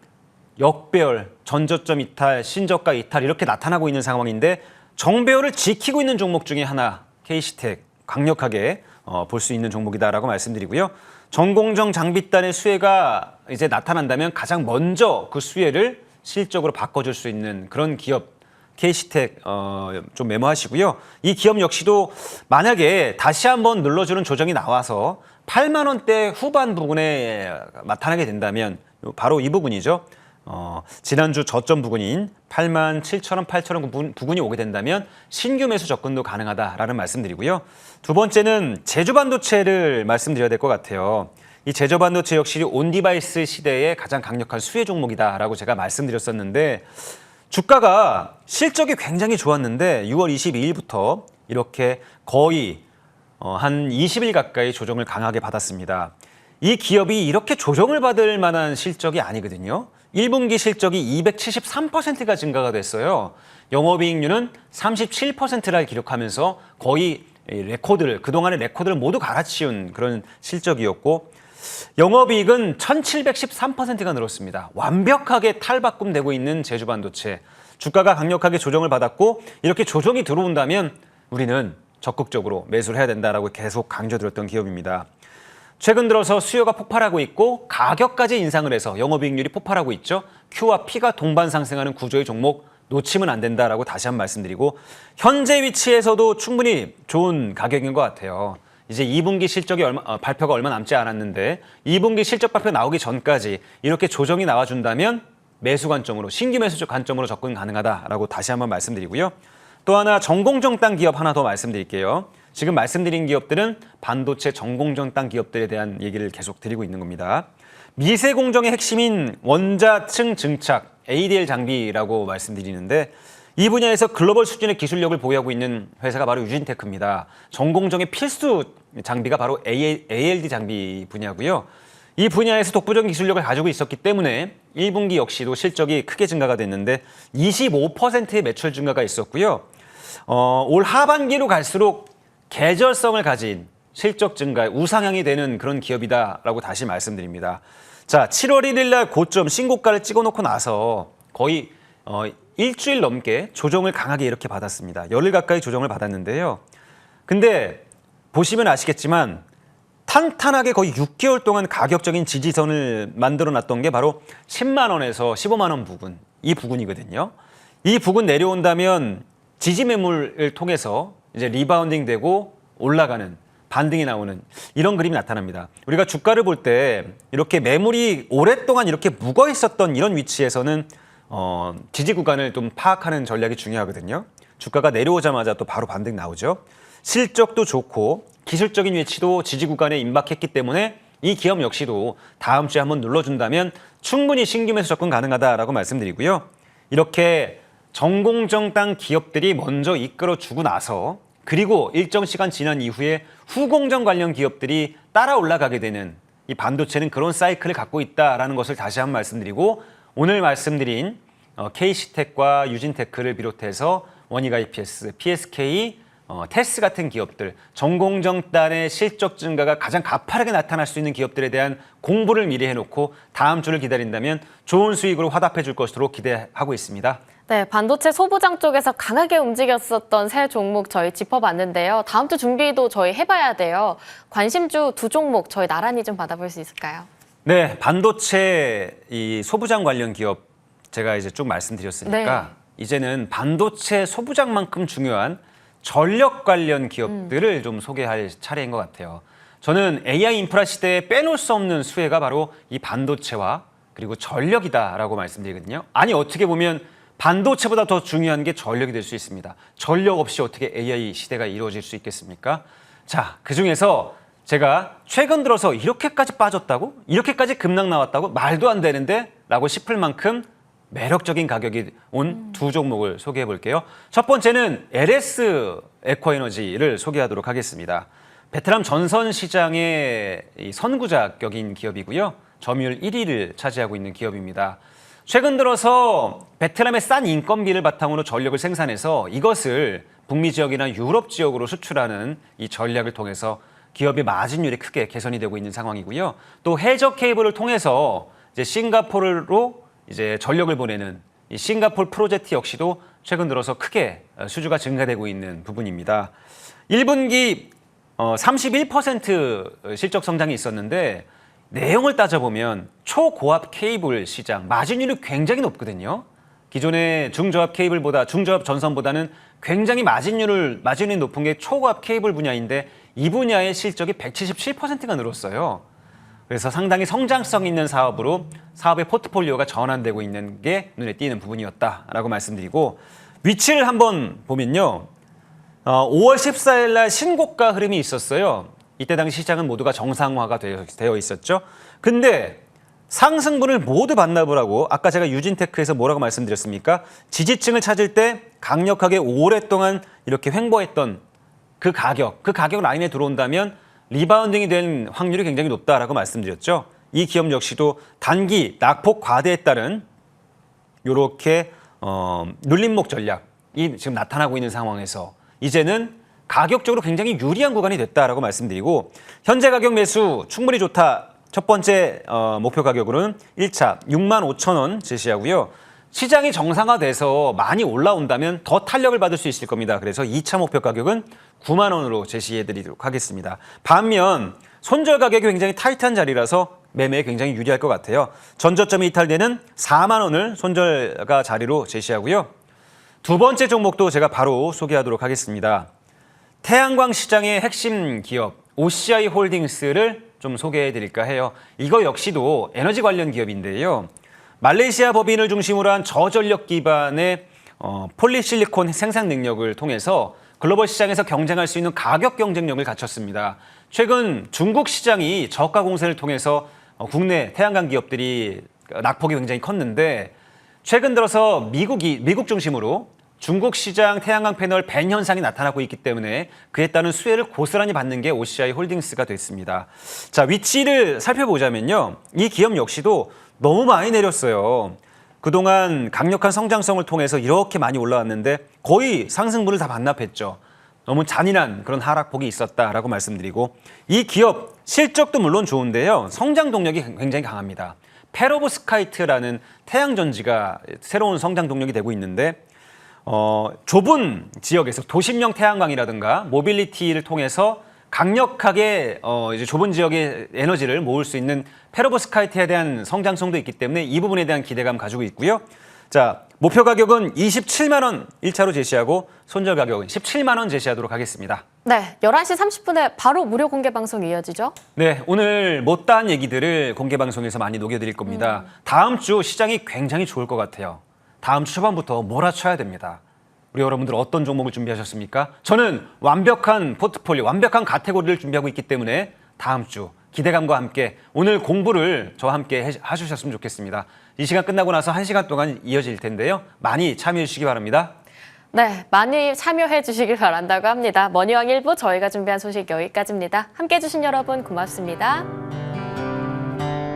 역배열, 전저점 이탈, 신저가 이탈 이렇게 나타나고 있는 상황인데 정배열을 지키고 있는 종목 중에 하나 KC텍 강력하게 볼 수 있는 종목이다라고 말씀드리고요. 전공정 장비단의 수혜가 이제 나타난다면 가장 먼저 그 수혜를 실적으로 바꿔줄 수 있는 그런 기업 KC텍 좀 메모하시고요. 이 기업 역시도 만약에 다시 한번 눌러주는 조정이 나와서 8만 원대 후반 부근에 나타나게 된다면 바로 이 부분이죠. 지난주 저점 부근인 8만 7천 원, 8천 원 부근이 오게 된다면 신규 매수 접근도 가능하다라는 말씀드리고요. 두 번째는 제조반도체를 말씀드려야 될 것 같아요. 이 제조반도체 역시 온디바이스 시대의 가장 강력한 수혜 종목이다라고 제가 말씀드렸었는데 주가가 실적이 굉장히 좋았는데 6월 22일부터 이렇게 거의 한 20일 가까이 조정을 강하게 받았습니다. 이 기업이 이렇게 조정을 받을 만한 실적이 아니거든요. 1분기 실적이 273%가 증가가 됐어요. 영업이익률은 37%를 기록하면서 거의 그동안의 레코드를 모두 갈아치운 그런 실적이었고 영업이익은 1713%가 늘었습니다. 완벽하게 탈바꿈되고 있는 제주반도체. 주가가 강력하게 조정을 받았고 이렇게 조정이 들어온다면 우리는 적극적으로 매수를 해야 된다라고 계속 강조드렸던 기업입니다. 최근 들어서 수요가 폭발하고 있고 가격까지 인상을 해서 영업이익률이 폭발하고 있죠. Q와 P가 동반 상승하는 구조의 종목 놓치면 안 된다라고 다시 한번 말씀드리고 현재 위치에서도 충분히 좋은 가격인 것 같아요. 이제 2분기 실적이 발표가 얼마 남지 않았는데 2분기 실적 발표 나오기 전까지 이렇게 조정이 나와준다면 매수 관점으로 신규 매수 관점으로 접근 가능하다라고 다시 한번 말씀드리고요. 또 하나 전공정당 기업 하나 더 말씀드릴게요. 지금 말씀드린 기업들은 반도체 전공정당 기업들에 대한 얘기를 계속 드리고 있는 겁니다. 미세 공정의 핵심인 원자층 증착 ADL 장비라고 말씀드리는데 이 분야에서 글로벌 수준의 기술력을 보유하고 있는 회사가 바로 유진테크입니다. 전공정의 필수 장비가 바로 ALD 장비 분야고요. 이 분야에서 독보적인 기술력을 가지고 있었기 때문에 1분기 역시도 실적이 크게 증가가 됐는데 25%의 매출 증가가 있었고요. 올 하반기로 갈수록 계절성을 가진 실적 증가에 우상향이 되는 그런 기업이다라고 다시 말씀드립니다. 자, 7월 1일 날 고점 신고가를 찍어놓고 나서 거의 일주일 넘게 조정을 강하게 이렇게 받았습니다. 열흘 가까이 조정을 받았는데요. 근데 보시면 아시겠지만 탄탄하게 거의 6개월 동안 가격적인 지지선을 만들어놨던 게 바로 10만 원에서 15만 원 부근, 이 부근이거든요. 이 부근 내려온다면 지지 매물을 통해서 이제 리바운딩 되고 올라가는 반등이 나오는 이런 그림이 나타납니다. 우리가 주가를 볼 때 이렇게 매물이 오랫동안 이렇게 묵어 있었던 이런 위치에서는 지지 구간을 좀 파악하는 전략이 중요하거든요. 주가가 내려오자마자 또 바로 반등 나오죠. 실적도 좋고 기술적인 위치도 지지 구간에 임박했기 때문에 이 기업 역시도 다음 주에 한번 눌러준다면 충분히 신규 매수 접근 가능하다라고 말씀드리고요. 이렇게 전공정당 기업들이 먼저 이끌어주고 나서 그리고 일정 시간 지난 이후에 후공정 관련 기업들이 따라 올라가게 되는 이 반도체는 그런 사이클을 갖고 있다라는 것을 다시 한번 말씀드리고 오늘 말씀드린 KC텍과 유진테크를 비롯해서 원익 IPS, PSK, 테스 같은 기업들, 전공정단의 실적 증가가 가장 가파르게 나타날 수 있는 기업들에 대한 공부를 미리 해놓고 다음 주를 기다린다면 좋은 수익으로 화답해 줄 것으로 기대하고 있습니다. 네, 반도체 소부장 쪽에서 강하게 움직였었던 세 종목 저희 짚어봤는데요. 다음 주 준비도 저희 해봐야 돼요. 관심주 두 종목 저희 나란히 좀 받아볼 수 있을까요? 네, 반도체 이 소부장 관련 기업 제가 이제 쭉 말씀드렸으니까 이제는 반도체 소부장만큼 중요한 전력 관련 기업들을 좀 소개할 차례인 것 같아요. 저는 AI 인프라 시대에 빼놓을 수 없는 수혜가 바로 이 반도체와 그리고 전력이다라고 말씀드리거든요. 아니 어떻게 보면 반도체보다 더 중요한 게 전력이 될 수 있습니다. 전력 없이 어떻게 AI 시대가 이루어질 수 있겠습니까? 자, 그중에서 제가 최근 들어서 이렇게까지 빠졌다고? 이렇게까지 급락 나왔다고? 말도 안 되는데? 라고 싶을 만큼 매력적인 가격이 온 두 종목을 소개해 볼게요. 첫 번째는 LS 에코에너지를 소개하도록 하겠습니다. 베트남 전선 시장의 이 선구자격인 기업이고요. 점유율 1위를 차지하고 있는 기업입니다. 최근 들어서 베트남의 싼 인건비를 바탕으로 전력을 생산해서 이것을 북미 지역이나 유럽 지역으로 수출하는 이 전략을 통해서 기업의 마진율이 크게 개선이 되고 있는 상황이고요. 또 해적 케이블을 통해서 이제 싱가포르로 이제 전력을 보내는 이 싱가포르 프로젝트 역시도 최근 들어서 크게 수주가 증가되고 있는 부분입니다. 1분기 31% 실적 성장이 있었는데 내용을 따져보면 초고압 케이블 시장 마진율이 굉장히 높거든요. 기존의 중저압 케이블보다 중저압 전선보다는 굉장히 마진율이 높은 게 초고압 케이블 분야인데 이 분야의 실적이 177%가 늘었어요. 그래서 상당히 성장성 있는 사업으로 사업의 포트폴리오가 전환되고 있는 게 눈에 띄는 부분이었다라고 말씀드리고 위치를 한번 보면요. 5월 14일 날 신고가 흐름이 있었어요. 이때 당시 시장은 모두가 정상화가 되어 있었죠. 근데 상승분을 모두 반납을 아까 제가 유진테크에서 뭐라고 말씀드렸습니까? 지지층을 찾을 때 강력하게 오랫동안 이렇게 횡보했던 그 가격 라인에 들어온다면 리바운딩이 된 확률이 굉장히 높다라고 말씀드렸죠. 이 기업 역시도 단기 낙폭 과대에 따른 이렇게 눌림목 전략이 지금 나타나고 있는 상황에서 이제는 가격적으로 굉장히 유리한 구간이 됐다라고 말씀드리고 현재 가격 매수 충분히 좋다. 첫 번째 목표 가격으로는 1차 65,000원 제시하고요. 시장이 정상화돼서 많이 올라온다면 더 탄력을 받을 수 있을 겁니다. 그래서 2차 목표 가격은 9만 원으로 제시해드리도록 하겠습니다. 반면 손절 가격이 굉장히 타이트한 자리라서 매매에 굉장히 유리할 것 같아요. 전저점이 이탈되는 4만 원을 손절가 자리로 제시하고요. 두 번째 종목도 제가 바로 소개하도록 하겠습니다. 태양광 시장의 핵심 기업 OCI 홀딩스를 좀 소개해드릴까 해요. 이거 역시도 에너지 관련 기업인데요. 말레이시아 법인을 중심으로 한 저전력 기반의 폴리실리콘 생산 능력을 통해서 글로벌 시장에서 경쟁할 수 있는 가격 경쟁력을 갖췄습니다. 최근 중국 시장이 저가 공세를 통해서 국내 태양광 기업들이 낙폭이 굉장히 컸는데 최근 들어서 미국 중심으로 중국 시장 태양광 패널 밴 현상이 나타나고 있기 때문에 그에 따른 수혜를 고스란히 받는 게 OCI 홀딩스가 됐습니다. 자, 위치를 살펴보자면요. 이 기업 역시도 너무 많이 내렸어요. 그동안 강력한 성장성을 통해서 이렇게 많이 올라왔는데 거의 상승분을 다 반납했죠. 너무 잔인한 그런 하락폭이 있었다라고 말씀드리고 이 기업 실적도 물론 좋은데요. 성장 동력이 굉장히 강합니다. 페로브스카이트라는 태양전지가 새로운 성장 동력이 되고 있는데 좁은 지역에서 도심형 태양광이라든가 모빌리티를 통해서 강력하게 이제 좁은 지역의 에너지를 모을 수 있는 페로브스카이트에 대한 성장성도 있기 때문에 이 부분에 대한 기대감 가지고 있고요. 자, 목표 가격은 27만 원 1차로 제시하고 손절 가격은 17만 원 제시하도록 하겠습니다. 네, 11시 30분에 바로 무료 공개 방송이 이어지죠? 네, 오늘 못다한 얘기들을 공개 방송에서 많이 녹여드릴 겁니다. 다음 주 시장이 굉장히 좋을 것 같아요. 다음 주 초반부터 몰아쳐야 됩니다. 우리 여러분들 어떤 종목을 준비하셨습니까? 저는 완벽한 포트폴리오, 완벽한 카테고리를 준비하고 있기 때문에 다음 주 기대감과 함께 오늘 공부를 저와 함께 해주셨으면 좋겠습니다. 이 시간 끝나고 나서 1시간 동안 이어질 텐데요. 많이 참여해 주시기 바랍니다. 네, 많이 참여해 주시길 바란다고 합니다. 머니왕 1부 저희가 준비한 소식 여기까지입니다. 함께해 주신 여러분 고맙습니다.